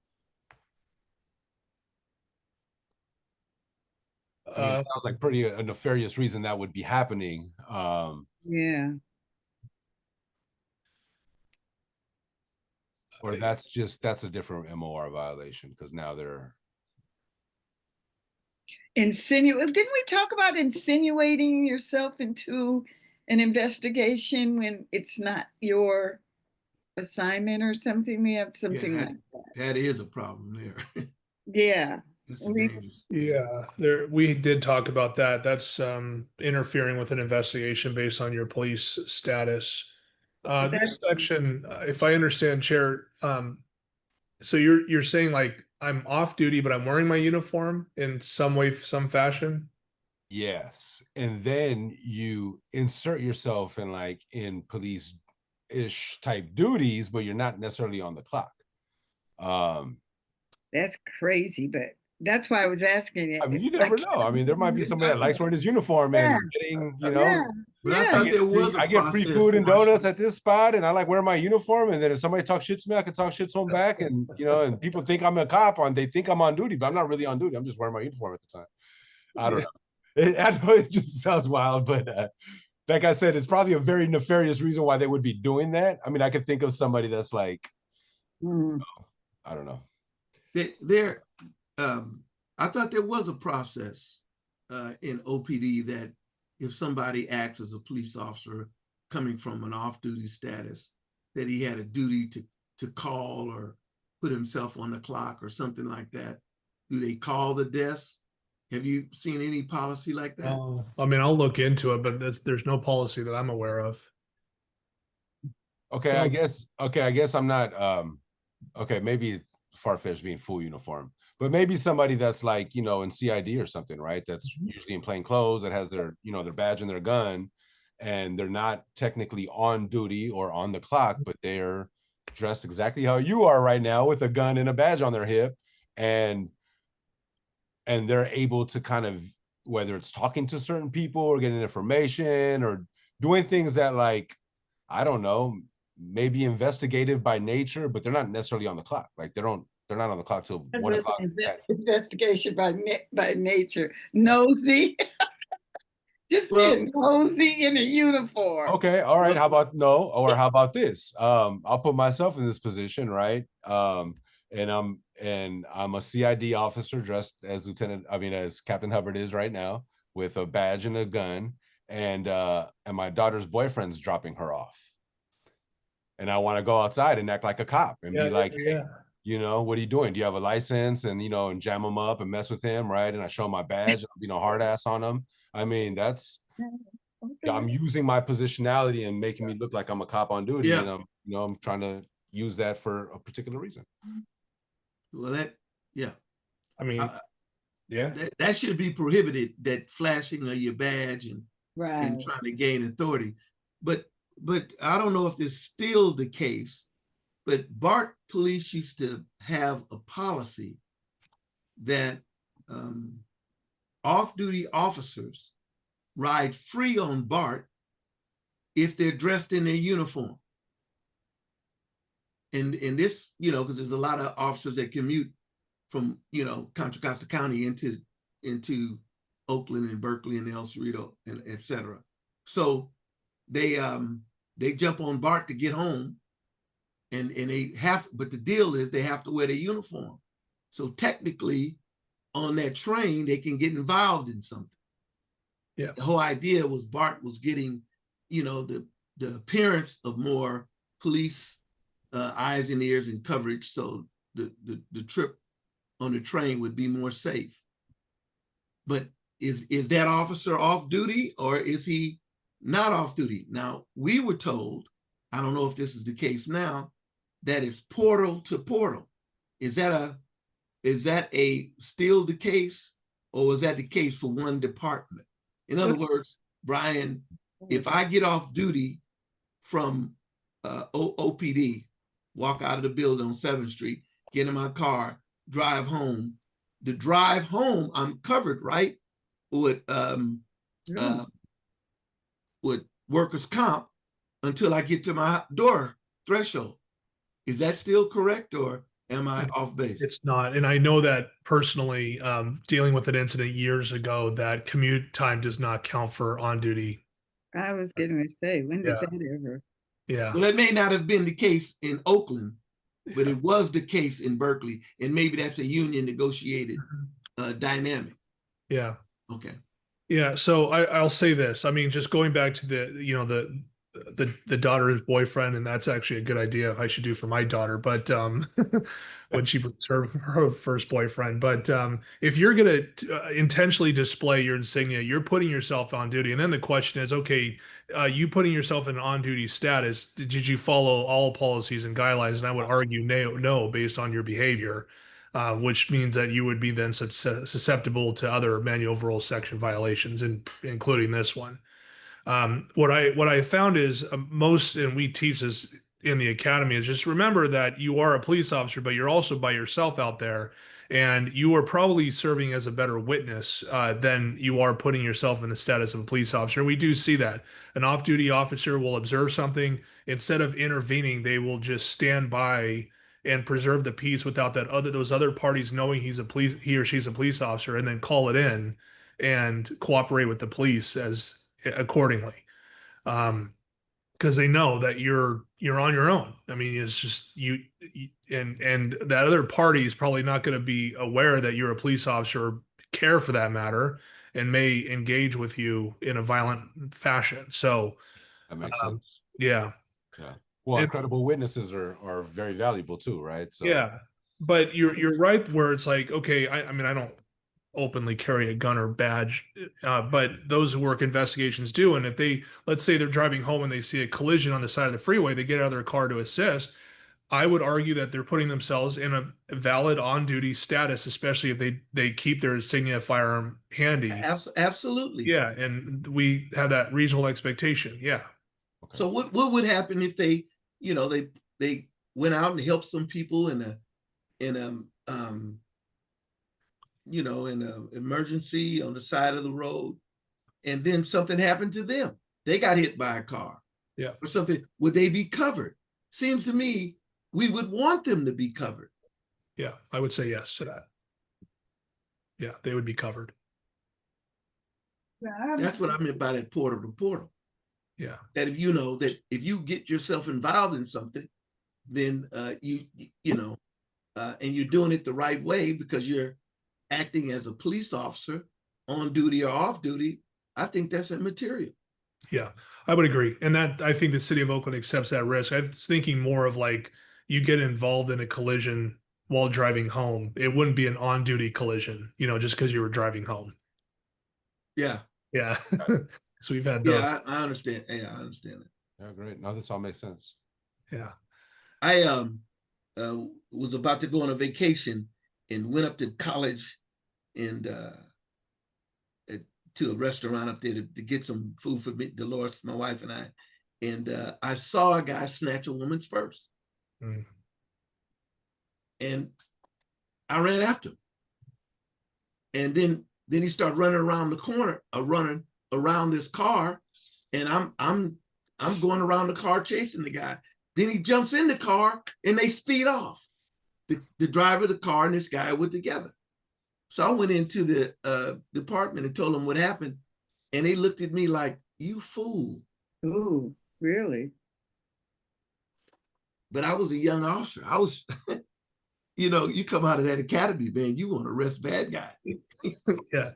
I mean, it sounds like pretty a nefarious reason that would be happening. Yeah. Or that's a different MOR violation because now they're Didn't we talk about insinuating yourself into an investigation when it's not your assignment or something? We have something like that. That is a problem there. Yeah. That's dangerous. Yeah, there we did talk about that. That's interfering with an investigation based on your police status. This section, if I understand, Chair, so you're saying like I'm off duty, but I'm wearing my uniform in some way, some fashion? yes. And then you insert yourself in like in police-ish type duties, but you're not necessarily on the clock. That's crazy, but that's why I was asking it. I mean, you never know. I mean, there might be somebody that likes wearing his uniform and getting, you know, Yeah. But I Yeah. thought there was I get free food and donuts at this spot, and I like wearing my uniform. And then if somebody talks shit to me, I can talk shit to them back. And you know, and people think I'm a cop they think I'm on duty, but I'm not really on duty. I'm just wearing my uniform at the time. I don't know. I know it just sounds wild, but like I said, it's probably a very nefarious reason why they would be doing that. I mean, I could think of somebody that's like, I don't know. I thought there was a process in OPD that if somebody acts as a police officer coming from an off-duty status, that he had a duty to call or put himself on the clock or something like that. Do they call the desk? Have you seen any policy like that? I mean, I'll look into it, but there's no policy that I'm aware of. Okay, I guess I'm not okay, maybe it's far-fetched being full uniform, but maybe somebody that's like, you know, in CID or something, right? That's usually in plain clothes, that has their, you know, their badge and their gun, and they're not technically on duty or on the clock, but they're dressed exactly how you are right now with a gun and a badge on their hip, and they're able to kind of, whether it's talking to certain people or getting information or doing things that, like, I don't know, maybe investigative by nature, but they're not necessarily on the clock. Like they're not on the clock till 1 o'clock. Investigation by nature. Nosy. Just being nosy in a uniform. Okay, all right. How about no? Or how about this? I'll put myself in this position, right? And I'm a CID officer dressed as as Captain Hubbard is right now, with a badge and a gun, and my daughter's boyfriend's dropping her off. And I want to go outside and act like a cop and be like, hey, you know, what are you doing? Do you have a license? And, you know, and jam him up and mess with him, right? And I show him my badge, you know, hard ass on him. I mean, that's, I'm using my positionality and making me look like I'm a cop on duty. And I'm, you know, I'm trying to use that for a particular reason. Well, yeah, I mean, yeah. that should be prohibited, that flashing of your badge and Right. trying to gain authority. But I don't know if this is still the case, but BART police used to have a policy that off-duty officers ride free on BART if they're dressed in their uniform. And this, because there's a lot of officers that commute from, Contra Costa County into Oakland and Berkeley and El Cerrito and et cetera. So they jump on BART to get home, and they have, but the deal is they have to wear their uniform. So technically on that train, they can get involved in something. Yeah. The whole idea was BART was getting, the appearance of more police eyes and ears and coverage, so the trip on the train would be more safe. But is that officer off duty, or is he not off duty? Now, we were told, I don't know if this is the case now, that it's portal to portal. Is that still the case, or is that the case for one department? In other words, Brian, if I get off duty from OPD, walk out of the building on 7th Street, get in my car, drive home, the drive home, I'm covered, right? With workers' comp until I get to my door threshold. Is that still correct, or am I off base? It's not. And I know that personally, dealing with an incident years ago, that commute time does not count for on duty. I was getting to say, when did that ever? Yeah. Well, it may not have been the case in Oakland, but it was the case in Berkeley, and maybe that's a union negotiated dynamic. Yeah. Okay. Yeah. So I'll say this. I mean, just going back to the daughter's boyfriend, and that's actually a good idea I should do for my daughter, but when she brings her first boyfriend. But if you're going to intentionally display your insignia, you're putting yourself on duty. And then the question is, okay, you putting yourself in an on-duty status, did you follow all policies and guidelines? And I would argue no, based on your behavior, which means that you would be then susceptible to other manual overall section violations, including this one. What I found is most, and we teach this in the academy, is just remember that you are a police officer, but you're also by yourself out there, and you are probably serving as a better witness than you are putting yourself in the status of a police officer. We do see that an off-duty officer will observe something, instead of intervening, they will just stand by and preserve the peace without those other parties knowing he or she's a police officer, and then call it in and cooperate with the police accordingly, because they know that you're on your own. I mean, it's just you and that other party is probably not going to be aware that you're a police officer, or care for that matter, and may engage with you in a violent fashion. So that makes sense. Yeah. Well, credible witnesses are very valuable too, right? So yeah, but you're right where it's like, okay, I mean, I don't openly carry a gun or badge, but those who work investigations do. And if let's say they're driving home and they see a collision on the side of the freeway, they get out of their car to assist. I would argue that they're putting themselves in a valid on-duty status, especially if they keep their insignia firearm handy. Absolutely. Yeah, and we have that reasonable expectation. Yeah. Okay. So what would happen if they went out and helped some people in an emergency on the side of the road, and then something happened to them? They got hit by a car, or something. Would they be covered? Seems to me we would want them to be covered. Yeah, I would say yes to that. Yeah, they would be covered. That's what I meant by that portal to portal. Yeah. That if if you get yourself involved in something, then and you're doing it the right way because you're acting as a police officer on duty or off duty, I think that's immaterial. Yeah, I would agree. And that, I think the city of Oakland accepts that risk. I was thinking more of like, you get involved in a collision while driving home. It wouldn't be an on-duty collision, just because you were driving home. Yeah. Yeah. So we've had those. Yeah, I understand. Yeah, I understand that. Yeah, great. Now this all makes sense. Yeah. was about to go on a vacation and went up to college and to a restaurant up there to get some food for me, Dolores, my wife, and I. And I saw a guy snatch a woman's purse. Mm. And I ran after him. And then he started running around the corner, running around this car. And I'm going around the car chasing the guy. Then he jumps in the car and they speed off. The driver of the car and this guy were together. So I went into the department and told them what happened. And they looked at me like, you fool. Ooh, really? But I was a young officer. I was, you know, you come out of that academy, man, you want to arrest bad guy. Yeah.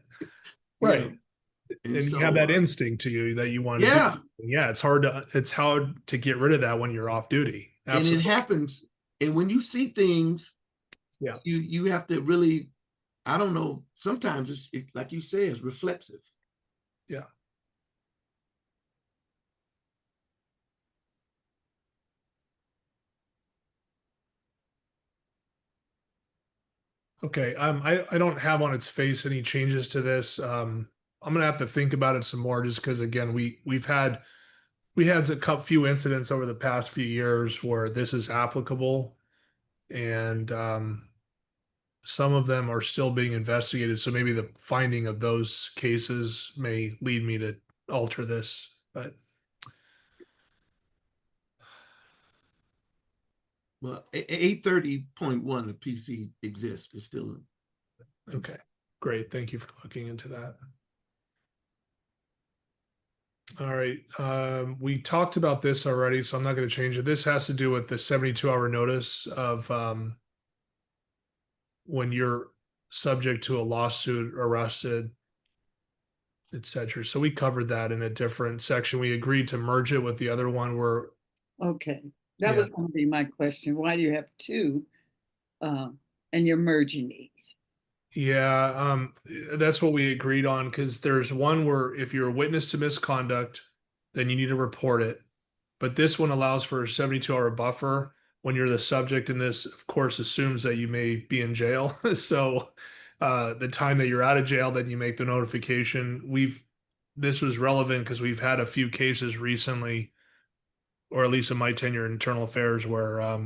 Right. And And so, you have that instinct to you that you want to yeah. do. Yeah, it's hard to get rid of that when you're off duty. Absolutely. And it happens. And when you see things, yeah, you have to really, I don't know, sometimes it's like you say, it's reflexive. Yeah. Okay. I don't have on its face any changes to this. I'm gonna have to think about it some more just because again, we had a few incidents over the past few years where this is applicable, and some of them are still being investigated. So maybe the finding of those cases may lead me to alter this, but. Well, 830.1 of PC exists. It's still. Okay, great. Thank you for looking into that. All right. We talked about this already, so I'm not going to change it. This has to do with the 72-hour notice of when you're subject to a lawsuit, arrested, etc. So we covered that in a different section. We agreed to merge it with the other one where. Okay. That was going to be my question. Why do you have two and you're merging these? Yeah, that's what we agreed on because there's one where if you're a witness to misconduct, then you need to report it. But this one allows for a 72-hour buffer when you're the subject, and this, of course, assumes that you may be in jail. So the time that you're out of jail, then you make the notification. This was relevant because we've had a few cases recently, or at least in my tenure in internal affairs, where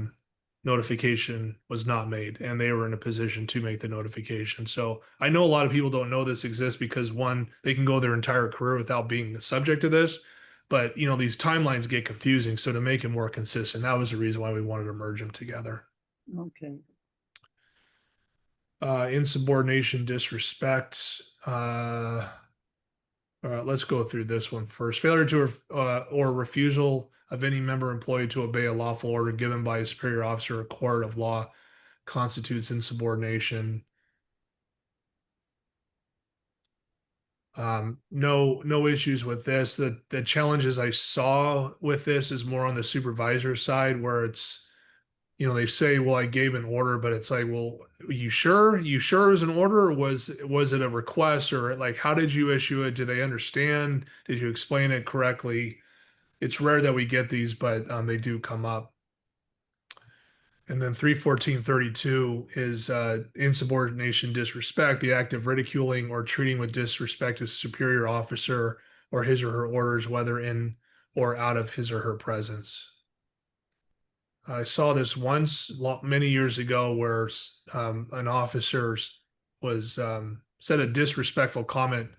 notification was not made and they were in a position to make the notification. So I know a lot of people don't know this exists because one, they can go their entire career without being the subject of this, but you know, these timelines get confusing. So to make it more consistent, that was the reason why we wanted to merge them together. Okay. Insubordination, disrespect. Let's go through this one first. Failure to or refusal of any member employee to obey a lawful order given by a superior officer or court of law constitutes insubordination. No issues with this. The challenges I saw with this is more on the supervisor side where it's, you know, they say, well, I gave an order, but it's like, well, you sure it was an order, or was it a request, or like, how did you issue it? Do they understand? Did you explain it correctly? It's rare that we get these, but they do come up. And then 314.32 is insubordination, disrespect, the act of ridiculing or treating with disrespect a superior officer or his or her orders, whether in or out of his or her presence. I saw this once many years ago where an officer was said a disrespectful comment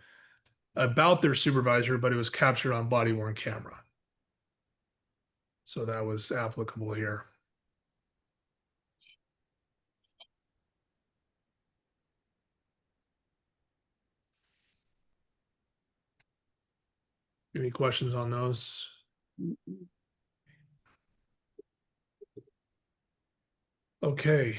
about their supervisor, but it was captured on body-worn camera. So that was applicable here. Any questions on those? Okay,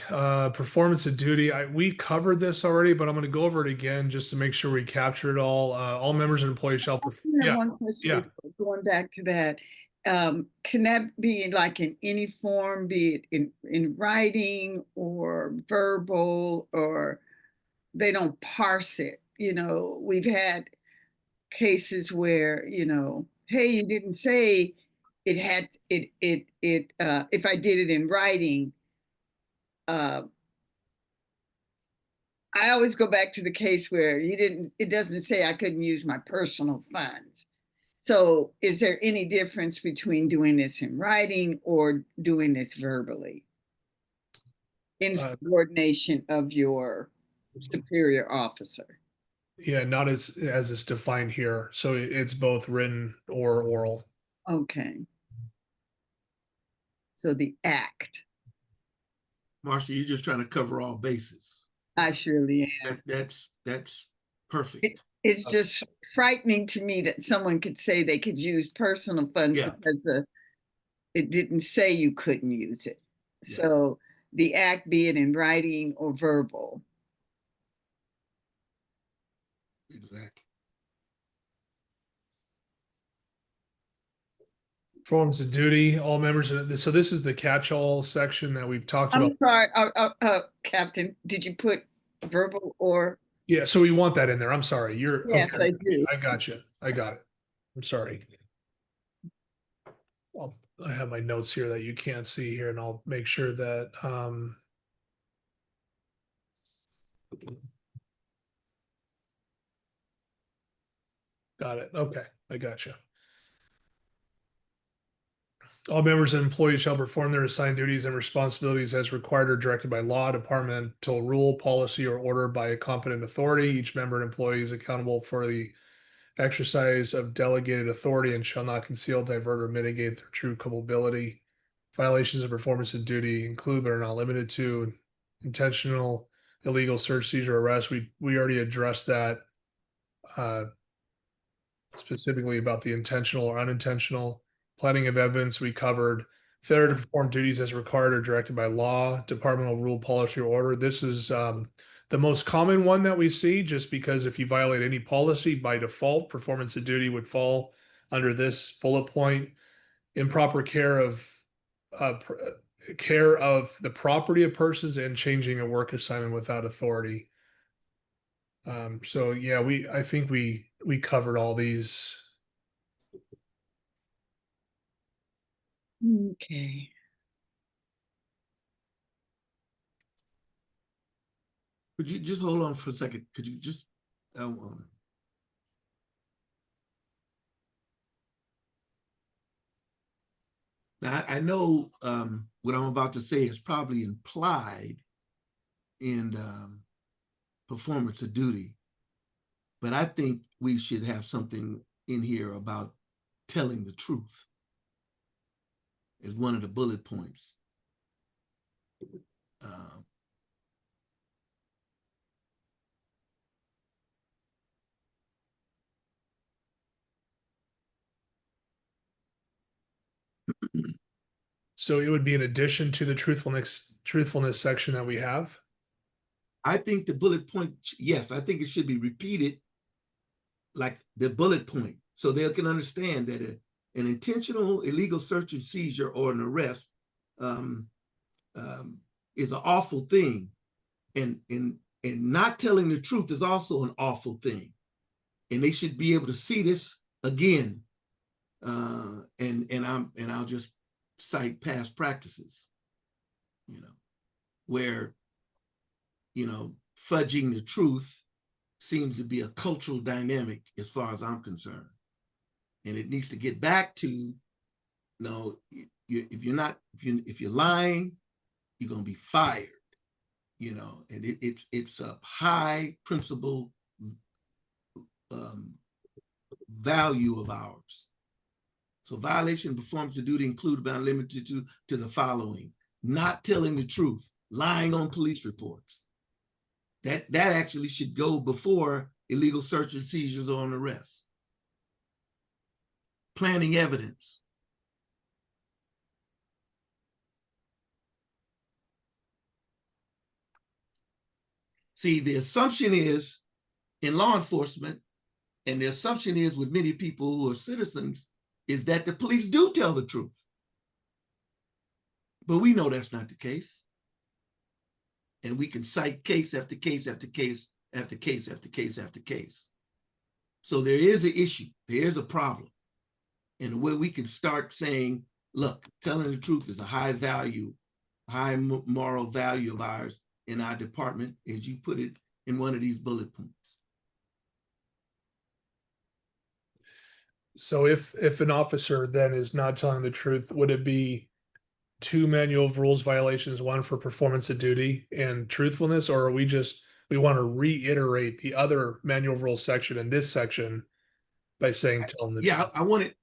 performance of duty. We covered this already, but I'm going to go over it again just to make sure we capture it all. All members and employees shall perform. Yeah. One question going back to that. Can that be like in any form, be it in writing or verbal, or they don't parse it? You know, we've had cases where, you know, hey, you didn't say it had if I did it in writing, I always go back to the case where it doesn't say I couldn't use my personal funds. So is there any difference between doing this in writing or doing this verbally? In coordination of your superior officer? Yeah, not as it's defined here. So it's both written or oral. Okay. So the act. Marcia, you're just trying to cover all bases. I surely am. That's perfect. It's just frightening to me that someone could say they could use personal funds because it didn't say you couldn't use it. Yeah. So the act, be it in writing or verbal. Exactly. Forms of duty, all members of so this is the catch-all section that we've talked about. I'm sorry, Captain, did you put verbal or? Yeah, so we want that in there. I'm sorry. Yes, okay. I do. I got you. I got it. I'm sorry. Well, I have my notes here that you can't see here, and I'll make sure that got it. Okay, I got you. All members and employees shall perform their assigned duties and responsibilities as required or directed by law, departmental rule, policy, or order by a competent authority. Each member and employee is accountable for the exercise of delegated authority and shall not conceal, divert, or mitigate their true culpability. Violations of performance of duty include, but are not limited to, intentional illegal search, seizure, arrest. We already addressed that specifically about the intentional or unintentional. Planting of evidence we covered. Failure to perform duties as required or directed by law, departmental rule, policy, or order. This is the most common one that we see, just because if you violate any policy, by default, performance of duty would fall under this bullet point. Improper care of the property of persons and changing a work assignment without authority. So yeah, I think we covered all these. Okay. Could you just hold on for a second? Could you just now I know what I'm about to say is probably implied in performance of duty, but I think we should have something in here about telling the truth as one of the bullet points. So it would be in addition to the truthfulness section that we have. I think the bullet point, yes, I think it should be repeated like the bullet point, so they can understand that an intentional illegal search and seizure or an arrest is an awful thing, and not telling the truth is also an awful thing, and they should be able to see this again. And I'll just cite past practices, where fudging the truth seems to be a cultural dynamic as far as I'm concerned. And it needs to get back to, if you're lying, you're going to be fired, and it's a high principle value of ours. So violation of performance of duty include but not limited to the following: not telling the truth, lying on police reports. That actually should go before illegal search and seizures or an arrest. Planting evidence. See, the assumption is in law enforcement, and the assumption is with many people who are citizens, is that the police do tell the truth. But we know that's not the case. And we can cite case after case after case after case after case after case. So there is an issue, there is a problem. And where we can start saying, look, telling the truth is a high value high moral value of ours in our department, as you put it in one of these bullet points. So if an officer then is not telling the truth, would it be 2 manual of rules violations, one for performance of duty and truthfulness, or are we want to reiterate the other manual of rules section in this section by saying telling the Yeah, truth? I want it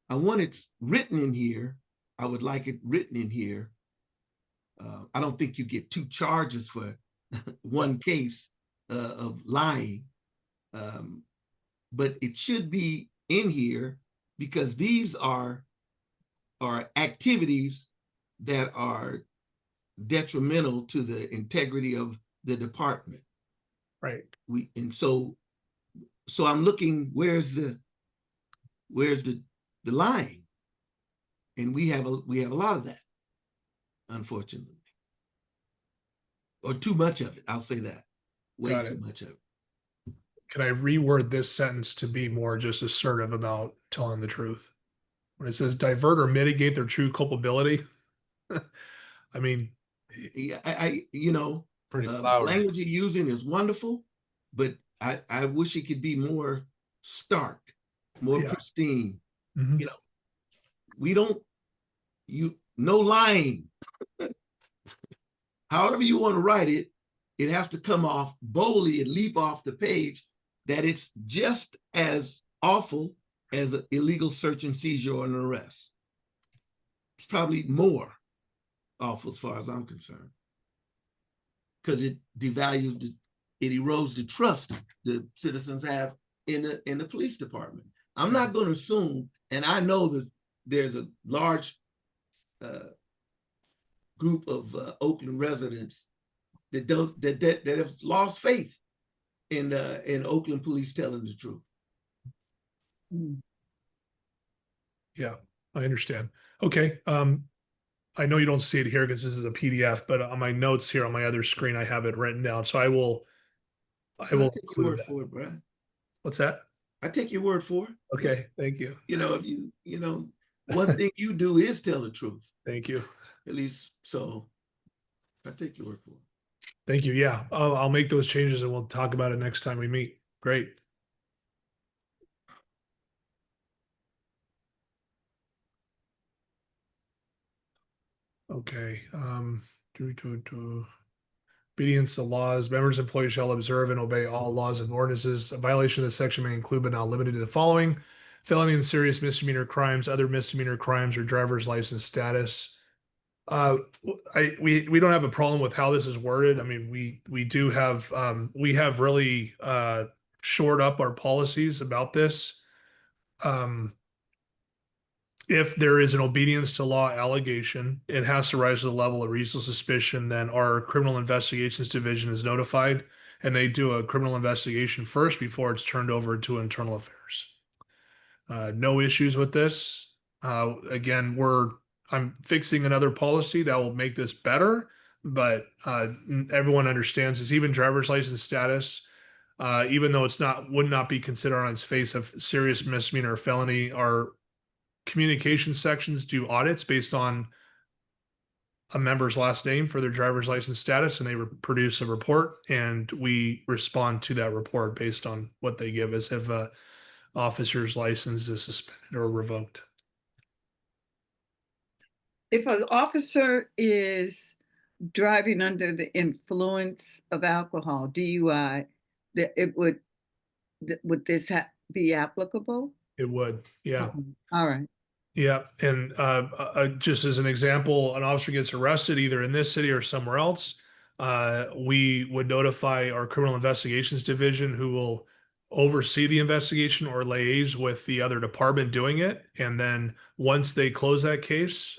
I want it written in here. I would like it written in here. I don't think you get 2 charges for one case of lying, but it should be in here because these are activities that are detrimental to the integrity of the department. Right. So I'm looking, where's the lying? And we have a lot of that, unfortunately. Or too much of it, I'll say that. Way too much of it. Can I reword this sentence to be more just assertive about telling the truth? When it says divert or mitigate their true culpability, I mean, Yeah, Pretty the flowery. language you're using is wonderful, but I wish it could be more stark, more pristine. mhm. We don't, no lying. However you want to write it, it has to come off boldly and leap off the page that it's just as awful as an illegal search and seizure or an arrest. It's probably more awful as far as I'm concerned, because it devalues it erodes the trust the citizens have in the police department. I'm not going to assume, and I know that there's a large group of Oakland residents that have lost faith in Oakland police telling the truth. Yeah, I understand. Okay. I know you don't see it here because this is a PDF, but on my notes here on my other screen, I have it written down. So I will I'll take your include word that. for it, Brad. What's that? I take your word for it. Okay, thank you. If one thing you do is tell the truth. Thank you. At least so. I take your word for it. Thank you. Yeah, I'll make those changes and we'll talk about it next time we meet. Great. Okay. Obedience to laws. Members, employees shall observe and obey all laws and ordinances. A violation of this section may include, but not limited to, the following: felony and serious misdemeanor crimes, other misdemeanor crimes, or driver's license status. We don't have a problem with how this is worded. I mean, we do have we have really shored up our policies about this. If there is an obedience to law allegation, it has to rise to the level of reasonable suspicion. Then our criminal investigations division is notified, and they do a criminal investigation first before it's turned over to internal affairs. No issues with this. Again, I'm fixing another policy that will make this better, but everyone understands this. Even driver's license status, even though would not be considered on its face of serious misdemeanor or felony, our communication sections do audits based on a member's last name for their driver's license status, and they produce a report, and we respond to that report based on what they give us if a officer's license is suspended or revoked. If an officer is driving under the influence of alcohol, DUI, would this be applicable? It would, yeah. All right. Yeah, and just as an example, an officer gets arrested either in this city or somewhere else. We would notify our criminal investigations division, who will oversee the investigation or liaise with the other department doing it. And then once they close that case,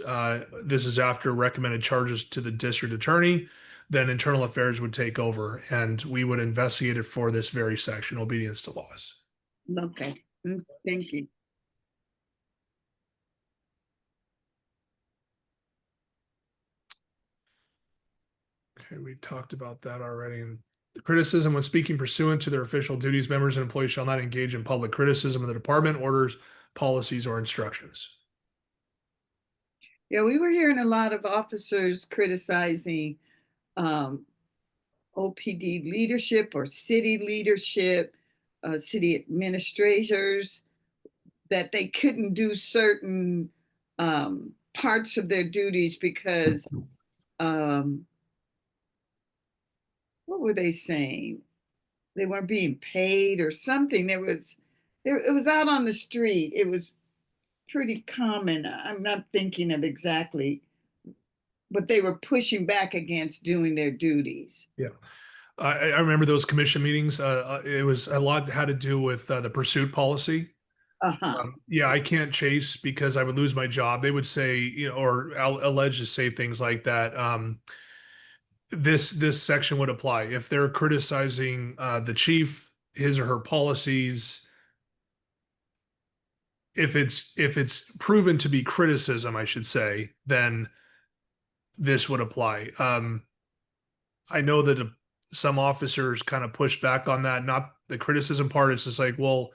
this is after recommended charges to the district attorney, then internal affairs would take over and we would investigate it for this very section, obedience to laws. Okay, thank you. Okay, we talked about that already. And the criticism: when speaking pursuant to their official duties, members and employees shall not engage in public criticism of the department, orders, policies, or instructions. Yeah, we were hearing a lot of officers criticizing OPD leadership or city leadership, city administrators, that they couldn't do certain parts of their duties because what were they saying? They weren't being paid or something. It was out on the street. It was pretty common. I'm not thinking of exactly, but they were pushing back against doing their duties. Yeah. I remember those commission meetings. It was a lot had to do with the pursuit policy. Uh-huh. Yeah, I can't chase because I would lose my job. They would say, or allege to say things like that. This section would apply if they're criticizing the chief, his or her policies. If it's proven to be criticism, I should say, then this would apply. I know that some officers kind of push back on that. Not the criticism part. It's just like, well,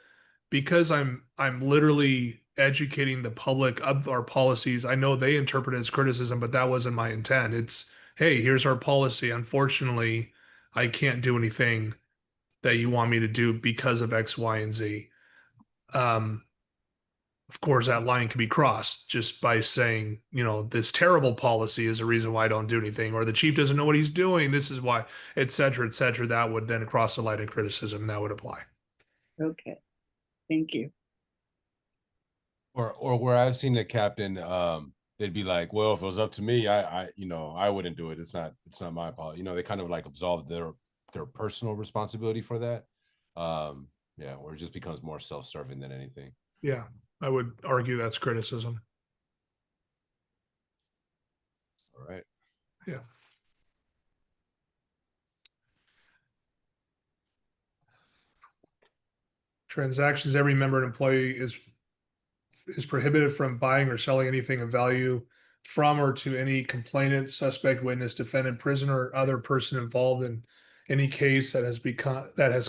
because I'm literally educating the public of our policies. I know they interpret it as criticism, but that wasn't my intent. It's, hey, here's our policy. Unfortunately, I can't do anything that you want me to do because of X, Y, and Z. Of course, that line can be crossed just by saying, this terrible policy is the reason why I don't do anything, or the chief doesn't know what he's doing. This is why, et cetera, et cetera. That would then cross the line of criticism, and that would apply. Okay. Thank you. Or where I've seen the captain, they'd be like, well, if it was up to me, I wouldn't do it. It's not my fault. They kind of like absolve their personal responsibility for that. Yeah, where it just becomes more self-serving than anything. Yeah, I would argue that's criticism. All right. Yeah. Transactions, every member and employee is prohibited from buying or selling anything of value from or to any complainant, suspect, witness, defendant, prisoner, or other person involved in any case that has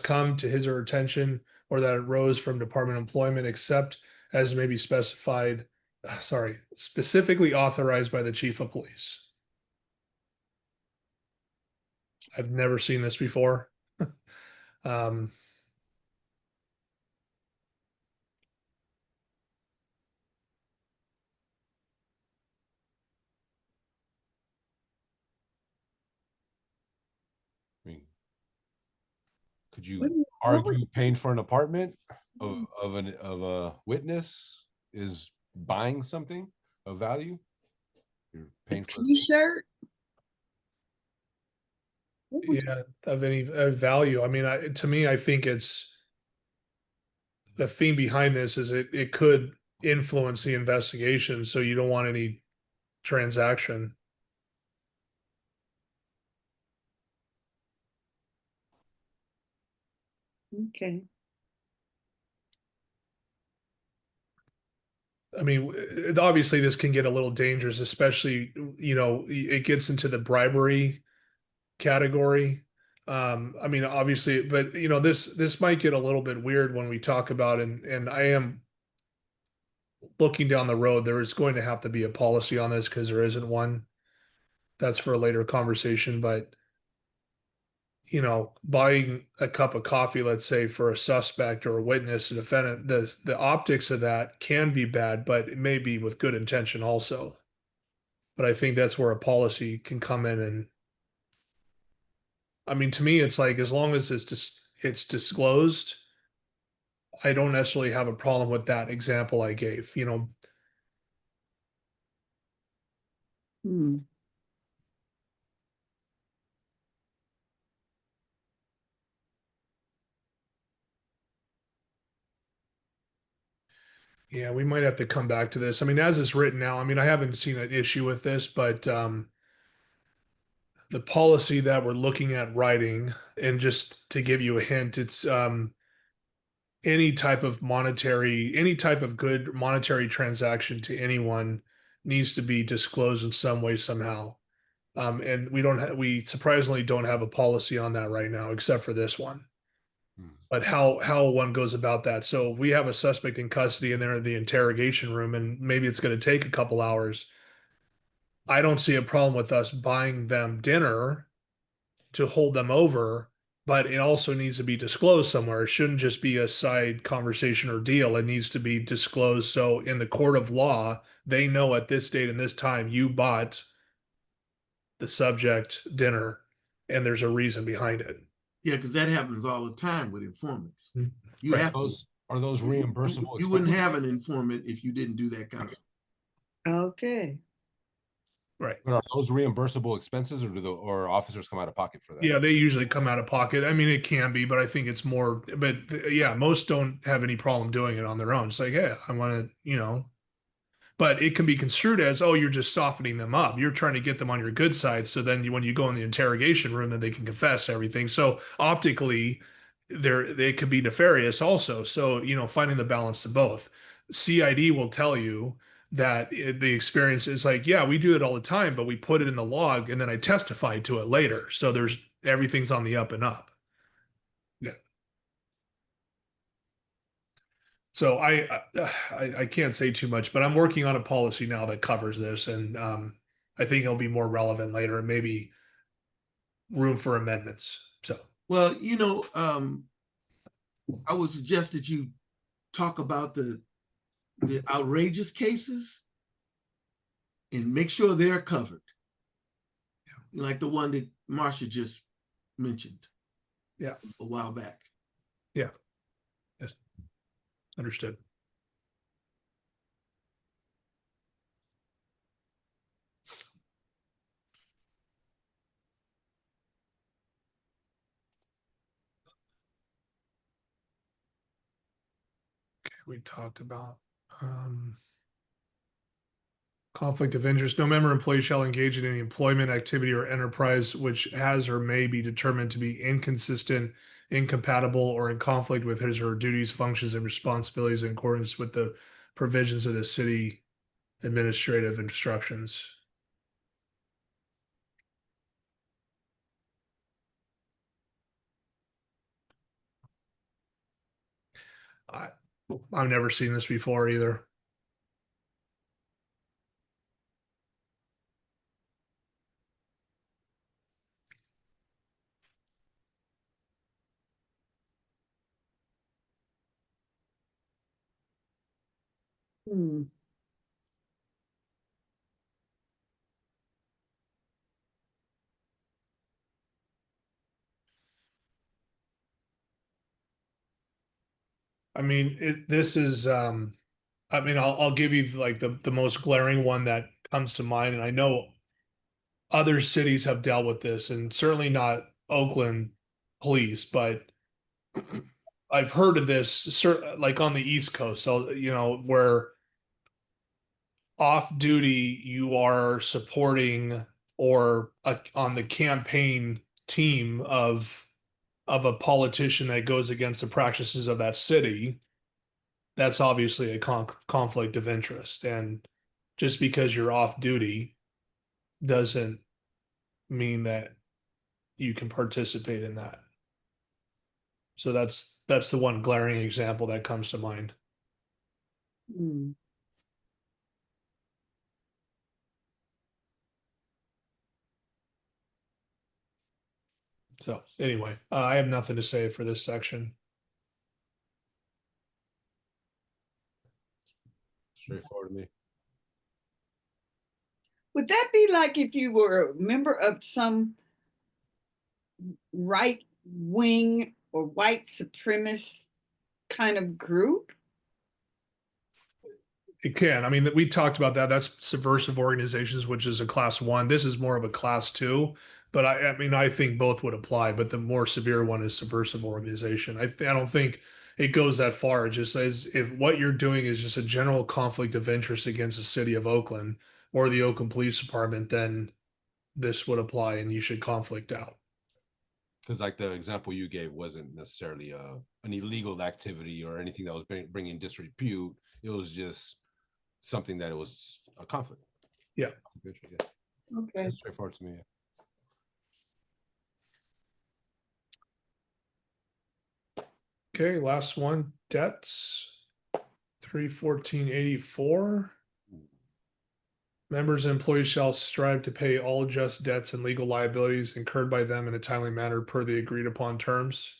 come to his or her attention or that arose from department employment, except as may be specifically authorized by the chief of police. I've never seen this before. Could you argue paying for an apartment of a witness is buying something of value? You're paying for T-shirt? Yeah, of any value. I mean, to me, I think it's the theme behind this is it could influence the investigation, so you don't want any transaction. Okay. I mean, obviously this can get a little dangerous, especially, it gets into the bribery category. I mean, obviously, but this might get a little bit weird when we talk about, and I am looking down the road, there is going to have to be a policy on this because there isn't one. That's for a later conversation, but buying a cup of coffee, let's say, for a suspect or a witness, a defendant, the optics of that can be bad, but it may be with good intention also. But I think that's where a policy can come in. And I mean, to me, it's like, as long as it's disclosed, I don't necessarily have a problem with that example I gave. Hmm. Yeah, we might have to come back to this. I mean, as it's written now, I mean, I haven't seen an issue with this, but the policy that we're looking at writing, and just to give you a hint, it's any type of good monetary transaction to anyone needs to be disclosed in some way, somehow. And we surprisingly don't have a policy on that right now, except for this one. But how one goes about that. So if we have a suspect in custody and they're in the interrogation room, and maybe it's going to take a couple hours, I don't see a problem with us buying them dinner to hold them over, but it also needs to be disclosed somewhere. It shouldn't just be a side conversation or deal. It needs to be disclosed. So in the court of law, they know at this date and this time you bought the subject dinner and there's a reason behind it. Yeah, because that happens all the time with informants. You Right. have to. Are those reimbursable? You wouldn't expenses? have an informant if you didn't do that kind of stuff. Okay. Right. But are those reimbursable expenses, or or officers come out of pocket for that? Yeah, they usually come out of pocket. I mean, it can be, but I think it's more, but yeah, most don't have any problem doing it on their own. It's like, hey, I want to, but it can be construed as, oh, you're just softening them up. You're trying to get them on your good side. So then when you go in the interrogation room, then they can confess everything. So optically, they could be nefarious also. So, finding the balance to both. CID will tell you that the experience is like, yeah, we do it all the time, but we put it in the log and then I testify to it later. So everything's on the up and up. Yeah. So I can't say too much, but I'm working on a policy now that covers this, and I think it'll be more relevant later, and maybe room for amendments. So, Well, I would suggest that you talk about the outrageous cases and make sure they're covered. Yeah. Like the one that Marcia just mentioned. Yeah. A while back. Yeah. Yes. Understood. Okay, we talked about conflict of interest. No member employee shall engage in any employment activity or enterprise which has or may be determined to be inconsistent, incompatible, or in conflict with his or her duties, functions, and responsibilities in accordance with the provisions of the city administrative instructions. I've never seen this before either. Hmm. I mean, this is, I mean, I'll give you like the most glaring one that comes to mind. And I know other cities have dealt with this, and certainly not Oakland police, but I've heard of this like on the East Coast. So, where off duty you are supporting or on the campaign team of a politician that goes against the practices of that city, that's obviously a conflict of interest. And just because you're off duty doesn't mean that you can participate in that. So that's the one glaring example that comes to mind. Hmm. So anyway, I have nothing to say for this section. Straightforward to me. Would that be like if you were a member of some right wing or white supremacist kind of group? It can. I mean, we talked about that. That's subversive organizations, which is a class 1. This is more of a class 2. But I mean, I think both would apply. But the more severe one is subversive organization. I don't think it goes that far. It just says if what you're doing is just a general conflict of interest against the city of Oakland or the Oakland Police Department, then this would apply and you should conflict out. Because like the example you gave wasn't necessarily an illegal activity or anything that was bringing disrepute. It was just something that it was a conflict. Yeah. Yeah. Okay. That's straightforward to me. Okay, last one, debts. 314.84. Members and employees shall strive to pay all just debts and legal liabilities incurred by them in a timely manner per the agreed upon terms.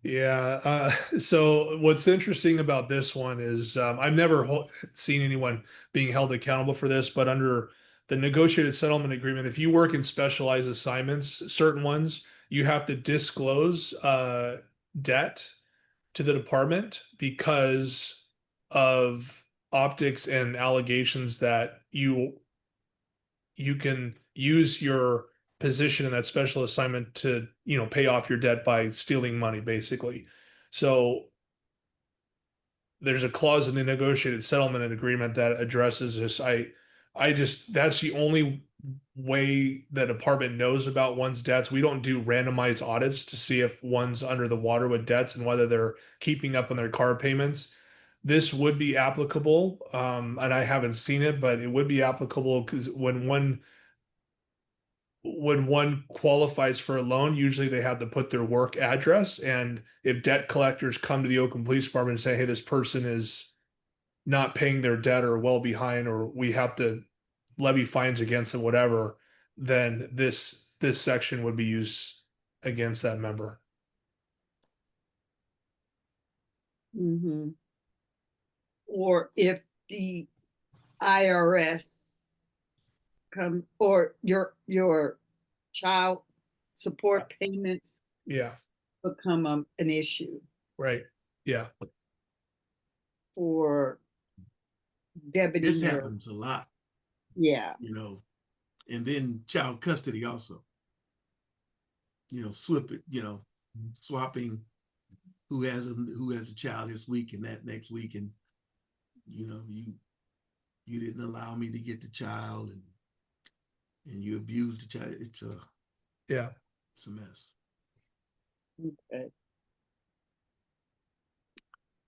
Yeah. So what's interesting about this one is I've never seen anyone being held accountable for this, but under the negotiated settlement agreement, if you work in specialized assignments, certain ones, you have to disclose debt to the department because of optics and allegations that you can use your position in that special assignment to, pay off your debt by stealing money, basically. So there's a clause in the negotiated settlement agreement that addresses this. That's the only way the department knows about one's debts. We don't do randomized audits to see if one's under the water with debts and whether they're keeping up on their car payments. This would be applicable, and I haven't seen it, but it would be applicable because when one qualifies for a loan, usually they have to put their work address. And if debt collectors come to the Oakland Police Department and say, hey, this person is not paying their debt or well behind, or we have to levy fines against them, whatever, then this section would be used against that member. Mm-hmm. Or if the IRS come, or your child support payments Yeah. become an issue Right. Yeah. for debiting This your, happens a lot, yeah. And then child custody also. Swapping who has a child this week and that next week, and you didn't allow me to get the child, and you abused the child. It's a mess. Okay.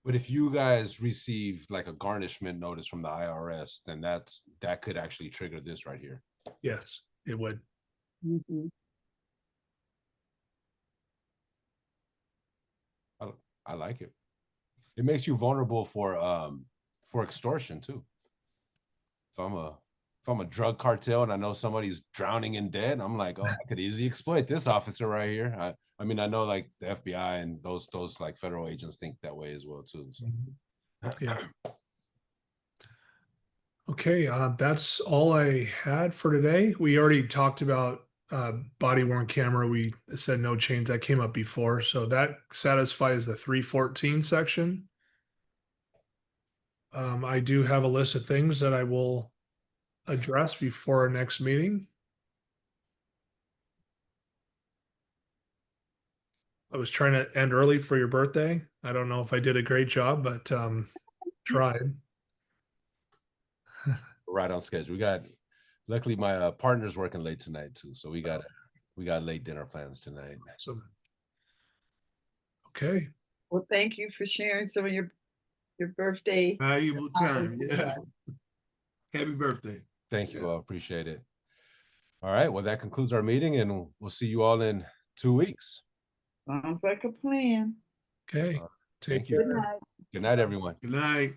But if you guys receive like a garnishment notice from the IRS, then that could actually trigger this right here. Yes, it would. Mm-hmm. I like it. It makes you vulnerable for extortion too. If I'm a drug cartel and I know somebody's drowning in debt, I'm like, oh, I could easily exploit this officer right here. I mean, I know like the FBI and those like federal agents think that way as well too. So. Yeah. Okay, that's all I had for today. We already talked about body worn camera. We said no change. That came up before, so that satisfies the 314 section. I do have a list of things that I will address before our next meeting. I was trying to end early for your birthday. I don't know if I did a great job, but tried. Right on schedule. Luckily my partner's working late tonight too, so we got late dinner plans tonight. Awesome. Okay. Well, thank you for sharing some of your birthday. Valuable time. Yeah. Happy birthday. Thank you all. Appreciate it. All right. Well, that concludes our meeting, and we'll see you all in 2 weeks. Sounds like a plan. Okay. Take Thank you. care. Good night. Good night, everyone. Good night.